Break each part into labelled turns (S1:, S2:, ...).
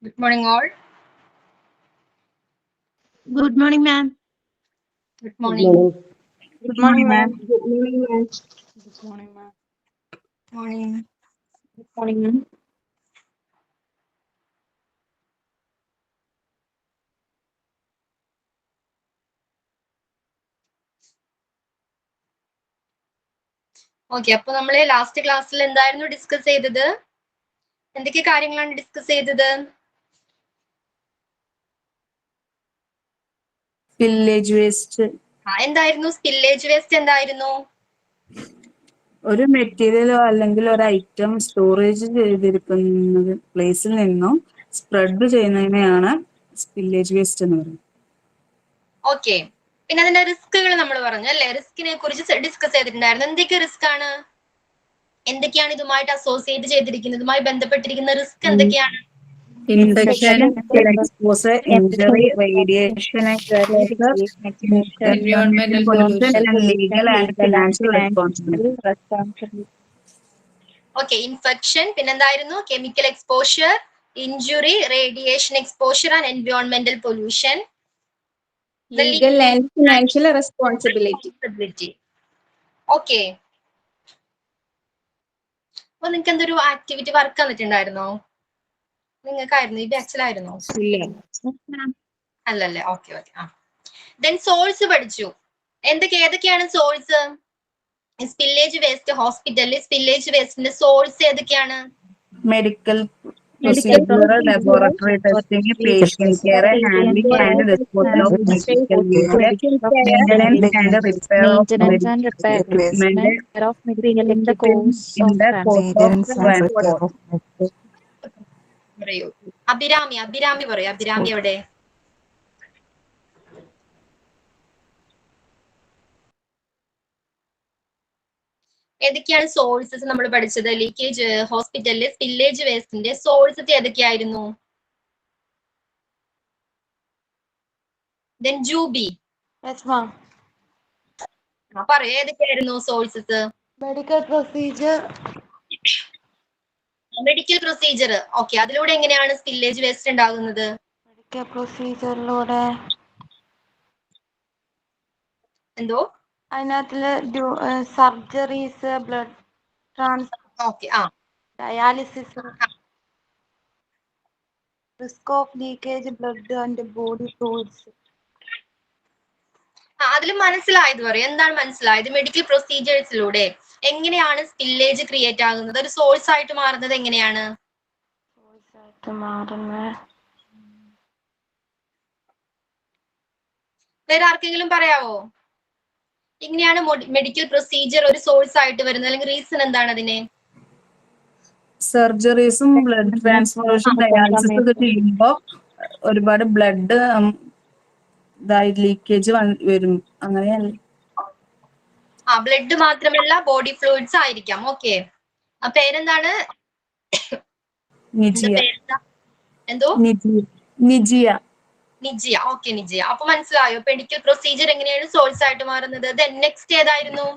S1: Good morning, all.
S2: Good morning, ma'am.
S1: Good morning.
S2: Good morning, ma'am.
S3: Good morning, ma'am.
S4: Good morning, ma'am.
S1: Morning.
S3: Good morning, ma'am.
S1: Okay, അപ്പൊ നമ്മള് last ക്ലാസ്സിൽ എന്തായിരുന്നു discuss ചെയ്തത്? എന്തൊക്കെ കാര്യങ്ങളാണ് discuss ചെയ്തത്?
S4: Spillage waste.
S1: എന്തായിരുന്നു സ്പില്ലേജ് വേസ്റ്റ്? എന്തായിരുന്നു?
S4: ഒരു മെറ്റീരിയലോ അല്ലെങ്കിൽ ഒരു ഐറ്റം സ്റ്റോറേജ് ചെയ്തിരിക്കുന്ന പ്ലേസിൽ നിന്നും സ്പ്രെഡ് ചെയ്യുന്നതിനെയാണ് സ്പില്ലേജ് വേസ്റ്റ് എന്ന് പറയുന്നത്.
S1: ഓക്കെ, പിന്നെ അതിന്റെ റിസ്കുകൾ നമ്മൾ പറഞ്ഞു അല്ലെ? റിസ്കിനെ കുറിച്ച് ഡിസ്കസ് ചെയ്തിട്ടുണ്ടായിരുന്നു. എന്തൊക്കെ റിസ്ക് ആണ്? എന്തൊക്കെയാണ് ഇതുമായിട്ട് അസോസിയേറ്റ് ചെയ്തിരിക്കുന്നത്? ഇതുമായി ബന്ധപ്പെട്ടിരിക്കുന്ന റിസ്ക് എന്തൊക്കെയാണ്?
S4: Infection, exposure, injury, radiation exposure,
S2: Environmental
S4: pollution, legal and financial responsibility.
S1: Okay, infection, പിന്നെന്തായിരുന്നു? Chemical exposure, injury, radiation exposure and എൻവയോൺമെന്റൽ pollution,
S3: Legal and financial responsibility.
S1: Okay, അപ്പൊ നിങ്ങൾക്ക് എന്തൊരു ആക്ടിവിറ്റി വർക്ക് തന്നിട്ടുണ്ടായിരുന്നോ? നിങ്ങൾക്കായിരുന്നു ഈ ബാച്ചിലായിരുന്നോ? അല്ലല്ലേ, ഓക്കെ ഓക്കെ. ദെൻ സോഴ്സ് പഠിച്ചു. ഏതൊക്കെയാണ് source? Spillage waste ഹോസ്പിറ്റലിൽ സ്പില്ലേജ് വേസ്റ്റിന്റെ സോഴ്സ് ഏതൊക്കെയാണ്?
S4: Medical procedure, laboratory testing, patient care, handling and disposal of medical waste, maintenance and repair of medical equipment
S2: of material in the course
S4: in
S2: of
S4: the course of transport.
S1: പറയൂ. അഭിരാമി പറയൂ. അഭിരാമി എവിടെ? ഏതൊക്കെയാണ് sources നമ്മൾ പഠിച്ചത്? Leakage ഹോസ്പിറ്റലിലെ spillage വേസ്റ്റിന്റെ sources ഏതൊക്കെയായിരുന്നു? Then Juby പറയൂ, ഏതൊക്കെയായിരുന്നു സോഴ്സസ്?
S5: Medical
S1: procedure. ഓക്കെ, അതിലൂടെ എങ്ങനെയാണ് സ്പില്ലേജ് വേസ്റ്റ് ഉണ്ടാകുന്നത്?
S5: മെഡിക്കൽ പ്രൊസീജിയറിലൂടെ
S1: എന്തോ?
S5: അതിനകത്തില് surgeries, blood
S1: okay,
S5: dialysis, risk of leakage blood and body fluids.
S1: അതിൽ മനസ്സിലായത് പറയും. എന്താണ് മനസ്സിലായത്? മെഡിക്കൽ പ്രൊസീജിയേഴ്സിലൂടെ എങ്ങനെയാണ് സ്പില്ലേജ് ക്രിയേറ്റ് ആകുന്നത്? ഒരു സോഴ്സ് ആയിട്ട് മാറുന്നത് എങ്ങനെയാണ്? വേറെ ആർക്കെങ്കിലും പറയാവോ? എങ്ങനെയാണ് മെഡിക്കൽ പ്രൊസീജിയർ ഒരു സോഴ്സ് ആയിട്ട് വരുന്നത്? അല്ലെങ്കിൽ റീസൺ എന്താണ് അതിന്?
S4: സർജറീസും ബ്ലഡ് ട്രാൻസ്ഫ്യൂഷൻ, ഡയാലിസിസ് ഒക്കെ ചെയ്യുമ്പോൾ ഒരുപാട് ബ്ലഡ് ലീക്കേജ് വരും. അങ്ങനെയല്ലേ?
S1: ബ്ലഡ് മാത്രമല്ല, ബോഡി ഫ്ലൂയിഡ്സ് ആയിരിക്കാം. ഓക്കെ, പേരെന്താണ്?
S4: നിജിയ.
S1: എന്തോ?
S4: നിജിയ.
S1: ഓക്കെ, നിജിയ. അപ്പൊ മനസ്സിലായോ മെഡിക്കൽ പ്രൊസീജിയർ എങ്ങനെയാണ് സോഴ്സ് ആയിട്ട് മാറുന്നത്? ദെൻ നെക്സ്റ്റ് ഏതായിരുന്നു?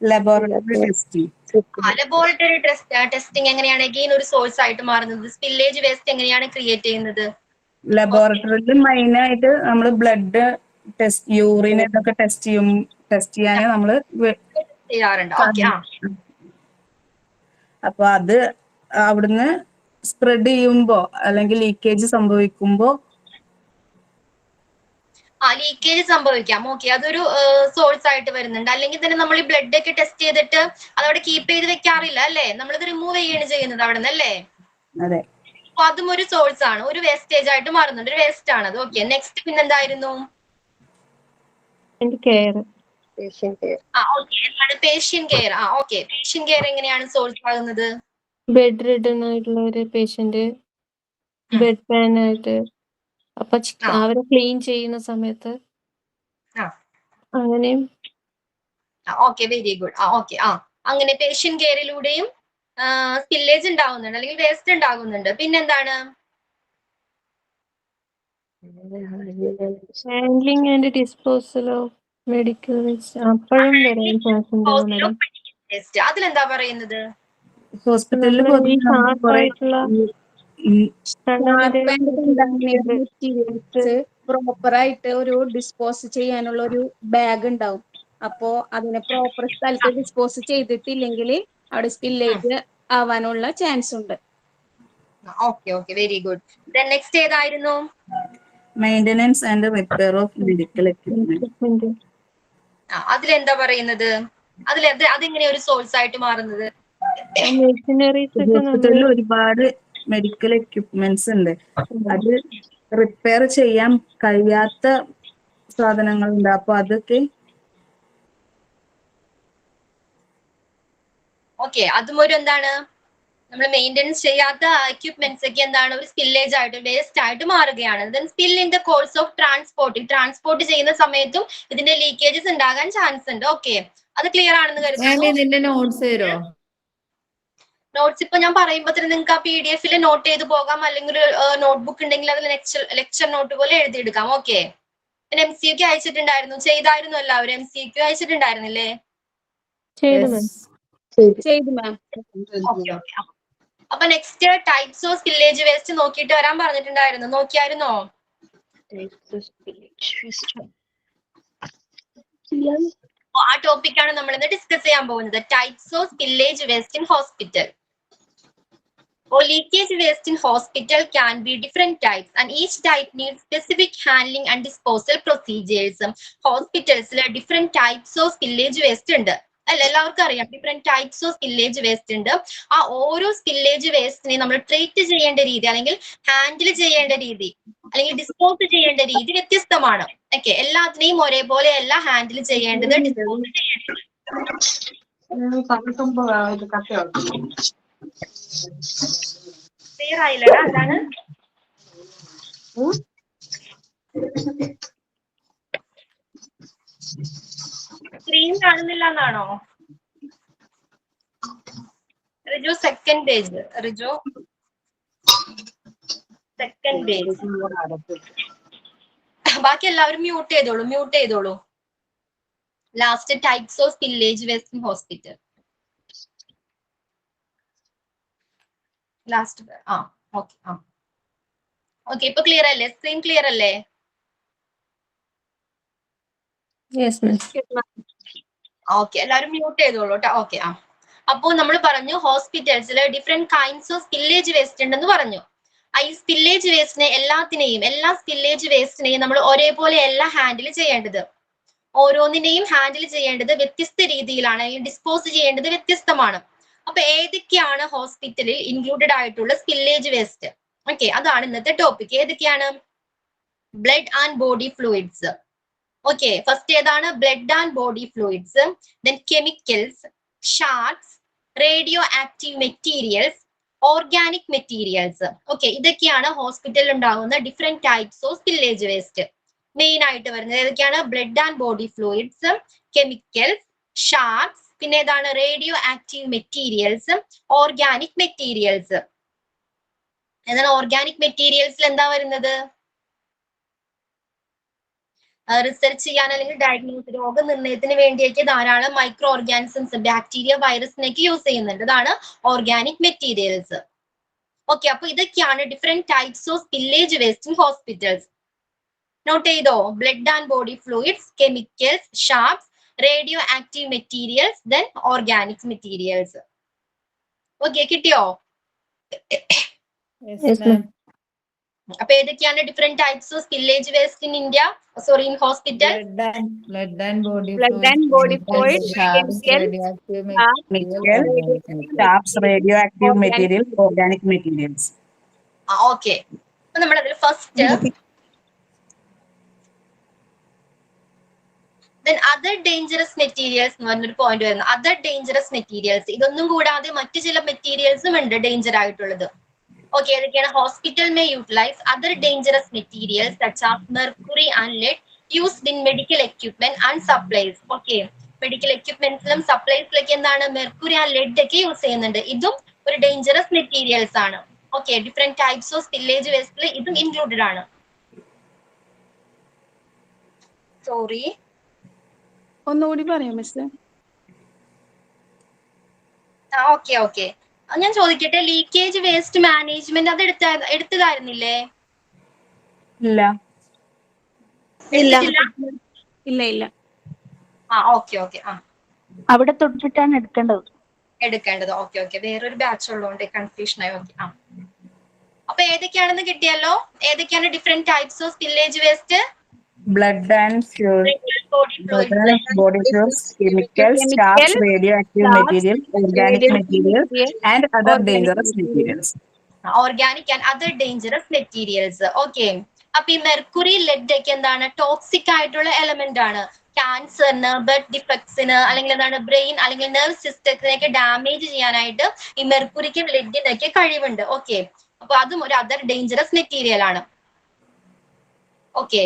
S4: Laboratory testing.
S1: ലബോറട്ടറി ടെസ്റ്റിംഗ് എങ്ങനെയാണ് അഗെയിൻ ഒരു സോഴ്സ് ആയിട്ട് മാറുന്നത്? സ്പില്ലേജ് വേസ്റ്റ് എങ്ങനെയാണ് ക്രിയേറ്റ് ചെയ്യുന്നത്?
S4: ലബോറട്ടറിയിൽ മെയിൻ ആയിട്ട് നമ്മൾ ബ്ലഡ് ടെസ്റ്റ്, യൂറിൻ ഇതൊക്കെ ടെസ്റ്റ് ചെയ്യാനേ നമ്മള്
S1: ചെയ്യാറുണ്ട്. ഓക്കെ,
S4: അപ്പൊ അത് അവിടുന്ന് സ്പ്രെഡ് ചെയ്യുമ്പോ അല്ലെങ്കിൽ ലീക്കേജ് സംഭവിക്കുമ്പോ
S1: ലീക്കേജ് സംഭവിക്കാം. ഓക്കെ, അതൊരു സോഴ്സ് ആയിട്ട് വരുന്നുണ്ട്. അല്ലെങ്കിൽ തന്നെ നമ്മൾ ഈ ബ്ലഡ് ഒക്കെ ടെസ്റ്റ് ചെയ്തിട്ട് അതവിടെ കീപ്പ് ചെയ്ത് വെക്കാറില്ല അല്ലേ? നമ്മളിത് റിമൂവ് ചെയ്യാണ് ചെയ്യുന്നത് അവിടെ നിന്ന് അല്ലേ?
S4: അതെ.
S1: അപ്പൊ അതും ഒരു സോഴ്സ് ആണ്, ഒരു വേസ്റ്റേജ് ആയിട്ട് മാറുന്നുണ്ട്, ഒരു വേസ്റ്റ് ആണ് അത്. ഓക്കെ, നെക്സ്റ്റ് പിന്നെന്തായിരുന്നു? Patient care. Okay, patient care എങ്ങനെയാണ് സോഴ്സ് ആകുന്നത്?
S3: ബെഡ് റിഡൺ ആയിട്ടുള്ള ഒരു പേഷ്യന്റ് ബെഡ് പാൻ ആയിട്ട്, അപ്പൊ അവരെ ക്ലീൻ ചെയ്യുന്ന സമയത്ത് അങ്ങനെയും.
S1: Okay, very good. ഓക്കെ, അങ്ങനെ പേഷ്യന്റ് കെയറിലൂടെയും സ്പില്ലേജ് ഉണ്ടാകുന്നുണ്ട് അല്ലെങ്കിൽ വേസ്റ്റ് ഉണ്ടാകുന്നുണ്ട്. പിന്നെന്താണ്?
S3: Handling and disposal of medical waste. അപ്പോഴും വരാൻ ചാൻസ് ഉണ്ട് മാഡം.
S1: അതിലെന്താ പറയുന്നത്?
S4: ഹോസ്പിറ്റലിൽ
S2: മെറ്റീരിയൽസ് പ്രോപ്പർ ആയിട്ട് ഒരു ഡിസ്പോസ് ചെയ്യാനുള്ള ഒരു ബാഗ് ഉണ്ടാവും. അപ്പോ അതിനെ പ്രോപ്പർ സ്ഥലത്ത് ഡിസ്പോസ് ചെയ്തിട്ടില്ലെങ്കിൽ അവിടെ സ്പില്ലേജ് ആവാനുള്ള ചാൻസ് ഉണ്ട്.
S1: Okay okay, very good. Next ഏതായിരുന്നു?
S4: Maintenance and repair of medical equipment.
S1: അതിലെന്താ പറയുന്നത്? അതെങ്ങനെയാ ഒരു സോഴ്സ് ആയിട്ട് മാറുന്നത്?
S3: മെഷീനറീസ് ഒക്കെ
S4: ഹോസ്പിറ്റലിൽ ഒരുപാട് മെഡിക്കൽ എക്യുപ്മെന്റ്സ് ഉണ്ട്. അത് റിപ്പയർ ചെയ്യാൻ കഴിയാത്ത സാധനങ്ങളുണ്ട്. അപ്പൊ അതൊക്കെ
S1: ഓക്കെ, അതും ഒരു എന്താണ്, നമ്മൾ മെയിൻ്റെനൻസ് ചെയ്യാത്ത എക്യുപ്മെന്റ്സ് ഒക്കെ എന്താണ്, ഒരു സ്പില്ലേജ് ആയിട്ട് വേസ്റ്റ് ആയിട്ട് മാറുകയാണ്. Then spill in the course of transport ചെയ്യുന്ന സമയത്തും ഇതിന്റെ ലീക്കേജസ് ഉണ്ടാകാൻ ചാൻസ് ഉണ്ട്. ഓക്കെ, അത് ക്ലിയർ ആണെന്ന് കരുതുന്നു.
S6: ഇതിന്റെ നോട്ട്സ് തരോ?
S1: നോട്ട്സ് ഇപ്പൊ ഞാൻ പറയുമ്പോൾ തന്നെ നിങ്ങൾക്ക് ആ PDF നോട്ട് ചെയ്ത് പോകാം, അല്ലെങ്കിൽ ഒരു നോട്ട്ബുക്ക് ഉണ്ടെങ്കിൽ അതിൽ ലെക്ചർ നോട്ട് പോലെ എഴുതിയെടുക്കാം. ഓക്കെ, പിന്നെ MCQ അയച്ചിട്ടുണ്ടായിരുന്നു, ചെയ്തായിരുന്നു എല്ലാവരും? MCQ അയച്ചിട്ടുണ്ടായിരുന്നില്ലേ?
S2: ചെയ്തു മാം.
S1: Okay okay. അപ്പൊ next types of spillage waste നോക്കിയിട്ട് വരാൻ പറഞ്ഞിട്ടുണ്ടായിരുന്നു. നോക്കിയായിരുന്നോ? ആ ടോപ്പിക്കാണ് നമ്മൾ ഇന്ന് ഡിസ്കസ് ചെയ്യാൻ പോകുന്നത്. Types of spillage waste in hospital. Leakage waste in hospital can be different types and each type needs specific handling and disposal procedures. ഹോസ്പിറ്റൽസിൽ different types of spillage waste ഉണ്ട് അല്ല, എല്ലാവർക്കും അറിയാം. Different types of spillage waste ഉണ്ട്. ആ ഓരോ spillage വേസ്റ്റിനെ നമ്മൾ treat ചെയ്യേണ്ട രീതി, അല്ലെങ്കിൽ ഹാൻഡിൽ ചെയ്യേണ്ട രീതി, അല്ലെങ്കിൽ ഡിസ്പോസ് ചെയ്യേണ്ട രീതി വ്യത്യസ്തമാണ്. ഓക്കെ, എല്ലാത്തിനെയും ഒരേപോലെ അല്ല ഹാൻഡിൽ ചെയ്യേണ്ടത്, ഡിസ്പോസ് ചെയ്യേണ്ടത്. ക്ലിയർ ആയില്ലടാ? അതാണ് സ്ക്രീൻ കാണുന്നില്ല എന്നാണോ? Riju second page. Riju second page. ബാക്കി എല്ലാവരും മ്യൂട്ട് ചെയ്തോളൂ. Last types of spillage waste in hospital. Last okay, ഇപ്പൊ ക്ലിയർ അല്ലേ? സ്ക്രീൻ ക്ലിയർ അല്ലേ? ഓക്കെ, എല്ലാവരും മ്യൂട്ട് ചെയ്തോളൂ കേട്ടോ. ഓക്കെ, അപ്പോൾ നമ്മൾ പറഞ്ഞു ഹോസ്പിറ്റൽസിൽ different kinds of spillage waste ഉണ്ടെന്ന് പറഞ്ഞു. ഈ സ്പില്ലേജ് വേസ്റ്റിനെ എല്ലാ സ്പില്ലേജ് വേസ്റ്റിനെയും നമ്മൾ ഒരേപോലെ അല്ല ഹാൻഡിൽ ചെയ്യേണ്ടത്. ഓരോന്നിനെയും ഹാൻഡിൽ ചെയ്യേണ്ടത് വ്യത്യസ്ത രീതിയിലാണ്, ഡിസ്പോസ് ചെയ്യേണ്ടത് വ്യത്യസ്തമാണ്. അപ്പൊ ഏതൊക്കെയാണ് ഹോസ്പിറ്റലിൽ ഇൻക്ലൂഡഡ് ആയിട്ടുള്ള സ്പില്ലേജ് വേസ്റ്റ്? ഓക്കെ, അതാണ് ഇന്നത്തെ ടോപ്പിക്. ഏതൊക്കെയാണ്? Blood and body fluids. Okay, first ഏതാണ്? Blood and body fluids. Then chemicals, sharps, radioactive materials, organic materials. Okay, ഇതൊക്കെയാണ് ഹോസ്പിറ്റലിൽ ഉണ്ടാകുന്ന different types of spillage waste. Main ആയിട്ട് വരുന്നത് ഏതൊക്കെയാണ്? Blood and body fluids, chemicals, sharps, പിന്നെ ഏതാണ്? Radioactive materials, organic materials. എന്താണ് ഓർഗാനിക് മെറ്റീരിയൽസിൽ എന്താ വരുന്നത്? റിസർച്ച് ചെയ്യാൻ അല്ലെങ്കിൽ ഡയഗ്നോസ്, രോഗനിർണയത്തിന് വേണ്ടിയൊക്കെ ധാരാളം മൈക്രോ ഓർഗാനിസംസ്, ബാക്ടീരിയ, വൈറസിനൊക്കെ യൂസ് ചെയ്യുന്നുണ്ട്. അതാണ് ഓർഗാനിക് മെറ്റീരിയൽസ്. ഓക്കെ, അപ്പൊ ഇതൊക്കെയാണ് different types of spillage waste in hospitals. Note ചെയ്തോ? Blood and body fluids, chemicals, sharps, radioactive materials, then organic materials. Okay, കിട്ടിയോ? അപ്പൊ ഏതൊക്കെയാണ് different types of spillage waste in India, sorry in hospital?
S6: Blood and body
S2: fluids,
S6: sharps,
S4: radioactive materials, organic materials.
S1: Okay, അപ്പൊ നമ്മളതിൽ first then other dangerous materials എന്ന് പറഞ്ഞൊരു point വരുന്നു. Other dangerous materials. ഇതൊന്നും കൂടാതെ മറ്റു ചില മെറ്റീരിയൽസും ഉണ്ട് ഡേഞ്ചർ ആയിട്ടുള്ളത്. ഓക്കെ, ഏതൊക്കെയാണ്? Hospital may utilize other dangerous materials such as mercury and lead used in medical equipment and supplies. Okay, medical എക്യുപ്മെന്റ്സിലും സപ്ലൈസിലൊക്കെ എന്താണ്? മെർക്കുറി ആൻഡ് ലെഡ് ഒക്കെ യൂസ് ചെയ്യുന്നുണ്ട്. ഇതും ഒരു ഡേഞ്ചറസ് മെറ്റീരിയൽസ് ആണ്. Okay, different types of spillage വേസ്റ്റിൽ ഇതും ഇൻക്ലൂഡഡ് ആണ്. സോറി,
S2: ഒന്നുകൂടി പറയാം മിസ്.
S1: ഓക്കെ. ഞാൻ ചോദിക്കട്ടെ, ലീക്കേജ് വേസ്റ്റ് മാനേജ്മെന്റ് അത് എടുത്തതായിരുന്നില്ലേ?
S4: ഇല്ല.
S1: എടുത്തിട്ടില്ല?
S2: ഇല്ല ഇല്ല.
S1: ഓക്കെ.
S5: അവിടെ തൊട്ടിട്ടാണ്
S1: എടുക്കേണ്ടത്. ഓക്കെ. വേറൊരു ബാച്ച് ഉള്ളതുകൊണ്ട് കൺഫ്യൂഷൻ ആയി. ഓക്കെ. അപ്പൊ ഏതൊക്കെയാണെന്ന് കിട്ടിയല്ലോ? ഏതൊക്കെയാണ് different types of spillage waste?
S4: Blood and
S1: body fluids,
S4: body fluids, chemicals, starch, radioactive material, organic material, and other dangerous materials.
S1: Organic and other dangerous materials. Okay. അപ്പൊ ഈ mercury, lead ഒക്കെ എന്താണ്? Toxic ആയിട്ടുള്ള element ആണ്. ക്യാൻസറിന്, blood ഡിഫക്ട്സിന്, അല്ലെങ്കിൽ എന്താണ് brain അല്ലെങ്കിൽ നെർവ് സിസ്റ്റത്തിനൊക്കെ ഡാമേജ് ചെയ്യാനായിട്ട് ഈ മെർക്കുറിക്കും ലെഡിനൊക്കെ കഴിവുണ്ട്. ഓക്കെ. അപ്പൊ അതും ഒരു അതർ ഡേഞ്ചറസ് മെറ്റീരിയൽ ആണ്. Okay.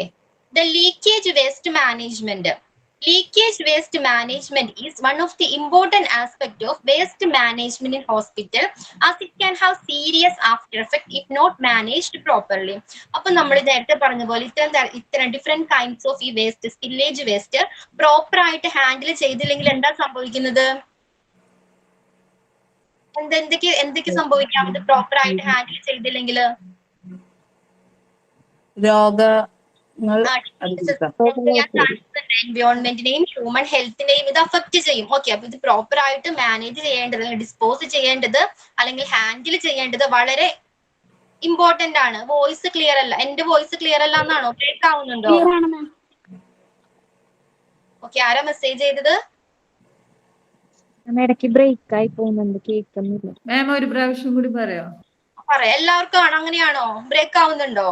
S1: The leakage waste management. Leakage waste management is one of the important aspects of waste management in hospital, as it can have serious after effect if not managed properly. അപ്പൊ നമ്മൾ നേരത്തെ പറഞ്ഞ പോലെ ഇത്തരം different kinds of ഈ waste, spillage waste proper ആയിട്ട് handle ചെയ്തില്ലെങ്കിൽ എന്താ സംഭവിക്കുന്നത്? എന്തൊക്കെ സംഭവിക്കാം ഇത് പ്രോപ്പർ ആയിട്ട് ഹാൻഡിൽ ചെയ്തില്ലെങ്കിൽ? എൻവയോൺമെന്റിനെയും ഹ്യൂമൻ ഹെൽത്തിനെയും ഇത് അഫക്ട് ചെയ്യും. ഓക്കെ. അപ്പൊ ഇത് പ്രോപ്പർ ആയിട്ട് മാനേജ് ചെയ്യേണ്ടത്, ഡിസ്പോസ് ചെയ്യേണ്ടത് അല്ലെങ്കിൽ ഹാൻഡിൽ ചെയ്യേണ്ടത് വളരെ ഇമ്പോർട്ടന്റ് ആണ്. വോയിസ് ക്ലിയർ അല്ല. എന്റെ വോയിസ് ക്ലിയർ അല്ല എന്നാണോ? ബ്രേക്ക് ആവുന്നുണ്ടോ? ഓക്കെ. ആരാ മെസ്സേജ് ചെയ്തത്?
S5: ഇടയ്ക്ക് ബ്രേക്ക് ആയി പോകുന്നുണ്ട്, കേൾക്കുന്നില്ല.
S6: മാം ഒരു പ്രാവശ്യം കൂടി പറയോ?
S1: പറയാം. എല്ലാവർക്കും ആണോ? അങ്ങനെയാണോ? ബ്രേക്ക് ആവുന്നുണ്ടോ?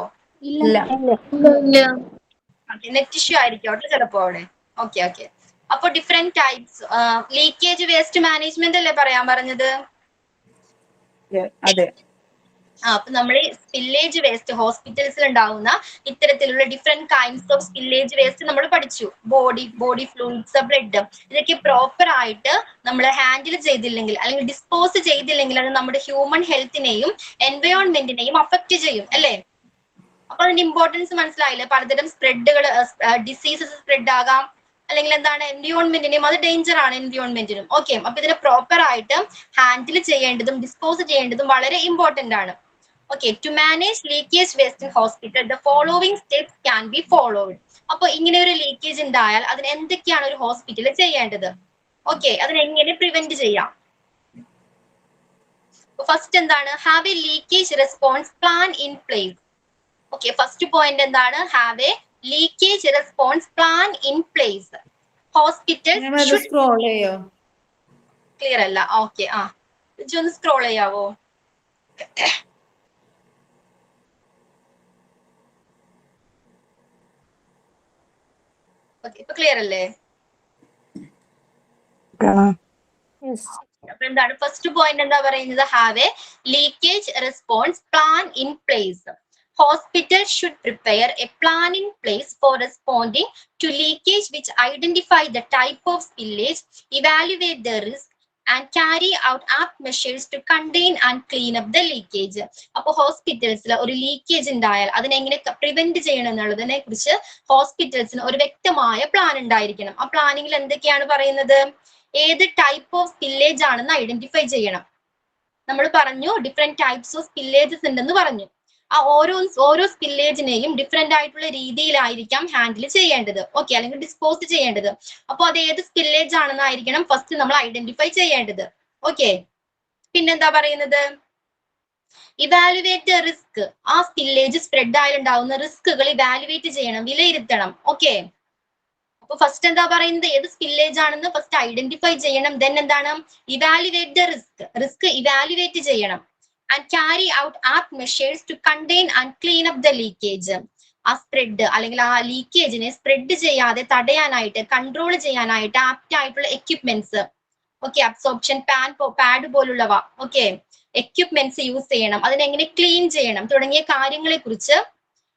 S1: നെറ്റ് ഇഷ്യൂ ആയിരിക്കും ചിലപ്പോ അവിടെ. ഓക്കെ. അപ്പൊ different types leakage waste management അല്ലേ പറയാൻ പറഞ്ഞത്?
S4: അതെ.
S1: അപ്പൊ നമ്മൾ സ്പില്ലേജ് വേസ്റ്റ് ഹോസ്പിറ്റൽസിൽ ഉണ്ടാവുന്ന ഇത്തരത്തിലുള്ള different kinds of spillage waste നമ്മൾ പഠിച്ചു. ബോഡി ഫ്ലൂയിഡ്സ്, ബ്ലഡ്, ഇതൊക്കെ പ്രോപ്പർ ആയിട്ട് നമ്മൾ ഹാൻഡിൽ ചെയ്തില്ലെങ്കിൽ അല്ലെങ്കിൽ ഡിസ്പോസ് ചെയ്തില്ലെങ്കിൽ അത് നമ്മുടെ ഹ്യൂമൻ ഹെൽത്തിനെയും എൻവയോൺമെന്റിനെയും അഫക്ട് ചെയ്യും അല്ലേ? അപ്പൊ അതിന്റെ ഇമ്പോർട്ടൻസ് മനസ്സിലായില്ലേ? പലതരം സ്പ്രെഡുകൾ, ഡിസീസസ് സ്പ്രെഡ് ആകാം, അല്ലെങ്കിൽ എന്താണ് എൻവയോൺമെന്റിനും അത് ഡേഞ്ചർ ആണ് എൻവയോൺമെന്റിനും. ഓക്കെ. അപ്പൊ ഇതിനെ പ്രോപ്പർ ആയിട്ട് ഹാൻഡിൽ ചെയ്യേണ്ടതും ഡിസ്പോസ് ചെയ്യേണ്ടതും വളരെ ഇമ്പോർട്ടന്റ് ആണ്. Okay. To manage leakage waste in hospital the following steps can be followed. അപ്പൊ ഇങ്ങനെ ഒരു ലീക്കേജ് ഉണ്ടായാൽ അതിന് എന്തൊക്കെയാണ് ഒരു ഹോസ്പിറ്റലിൽ ചെയ്യേണ്ടത്? ഓക്കെ. അതിനെങ്ങനെ പ്രിവെന്റ് ചെയ്യാം? ഫസ്റ്റ് എന്താണ്? Have a leakage response plan in place. Okay. First point എന്താണ്? Have a leakage response plan in place. Hospital
S6: scroll ചെയ്യോ?
S1: ക്ലിയർ അല്ല. ഓക്കെ. ഒന്ന് സ്ക്രോൾ ചെയ്യാവോ? ഓക്കെ. ഇപ്പൊ ക്ലിയർ അല്ലേ? അപ്പൊ എന്താണ് ഫസ്റ്റ് പോയിന്റ്? എന്താ പറയുന്നത്? Have a leakage response plan in place. Hospital should prepare a plan in place for responding to leakage, which identify the type of spillage, evaluate the risk, and carry out apt measures to contain and clean up the leakage. അപ്പോൾ ഹോസ്പിറ്റൽസിൽ ഒരു leakage ഉണ്ടായാൽ അതിനെങ്ങനെ prevent ചെയ്യണം എന്നുള്ളതിനെ കുറിച്ച് ഹോസ്പിറ്റൽസിന് ഒരു വ്യക്തമായ plan ഉണ്ടായിരിക്കണം. ആ പ്ലാനിങ്ങിൽ എന്തൊക്കെയാണ് പറയുന്നത്? ഏത് ടൈപ്പ് ഓഫ് സ്പില്ലേജ് ആണെന്ന് ഐഡന്റിഫൈ ചെയ്യണം. നമ്മൾ പറഞ്ഞു ഡിഫറെന്റ് ടൈപ്സ് ഓഫ് സ്പില്ലേജസ് ഉണ്ടെന്ന് പറഞ്ഞു. ആ ഓരോ സ്പില്ലേജിനെയും ഡിഫറെന്റ് ആയിട്ടുള്ള രീതിയിലായിരിക്കാം ഹാൻഡിൽ ചെയ്യേണ്ടത്. ഓക്കെ. അല്ലെങ്കിൽ ഡിസ്പോസ് ചെയ്യേണ്ടത്. അപ്പൊ അത് ഏത് സ്പില്ലേജ് ആണെന്നായിരിക്കണം ഫസ്റ്റ് നമ്മൾ ഐഡന്റിഫൈ ചെയ്യേണ്ടത്. ഓക്കെ. പിന്നെന്താ പറയുന്നത്? Evaluate the risk. ആ സ്പില്ലേജ് സ്പ്രെഡ് ആയിട്ടുണ്ടാവുന്ന റിസ്കുകൾ ഇവാലുവേറ്റ് ചെയ്യണം, വിലയിരുത്തണം. ഓക്കെ. അപ്പൊ ഫസ്റ്റ് എന്താ പറയുന്നത്? ഏത് സ്പില്ലേജ് ആണെന്ന് ഫസ്റ്റ് ഐഡന്റിഫൈ ചെയ്യണം. ദെൻ എന്താണ്? ഇവാലുവേറ്റ് ദ റിസ്ക് ഇവാലുവേറ്റ് ചെയ്യണം. And carry out apt measures to contain and clean up the leakage. ആ സ്പ്രെഡ് അല്ലെങ്കിൽ ആ ലീക്കേജിനെ സ്പ്രെഡ് ചെയ്യാതെ തടയാനായിട്ട്, കൺട്രോൾ ചെയ്യാനായിട്ട് ആപ്റ്റ് ആയിട്ടുള്ള എക്യുപ്മെന്റ്സ്, ഓക്കെ, അബ്സോർപ്ഷൻ പാഡ് പോലുള്ളവ, ഓക്കെ, എക്യുപ്മെന്റ്സ് യൂസ് ചെയ്യണം. അതിനെങ്ങനെ ക്ലീൻ ചെയ്യണം തുടങ്ങിയ കാര്യങ്ങളെ കുറിച്ച്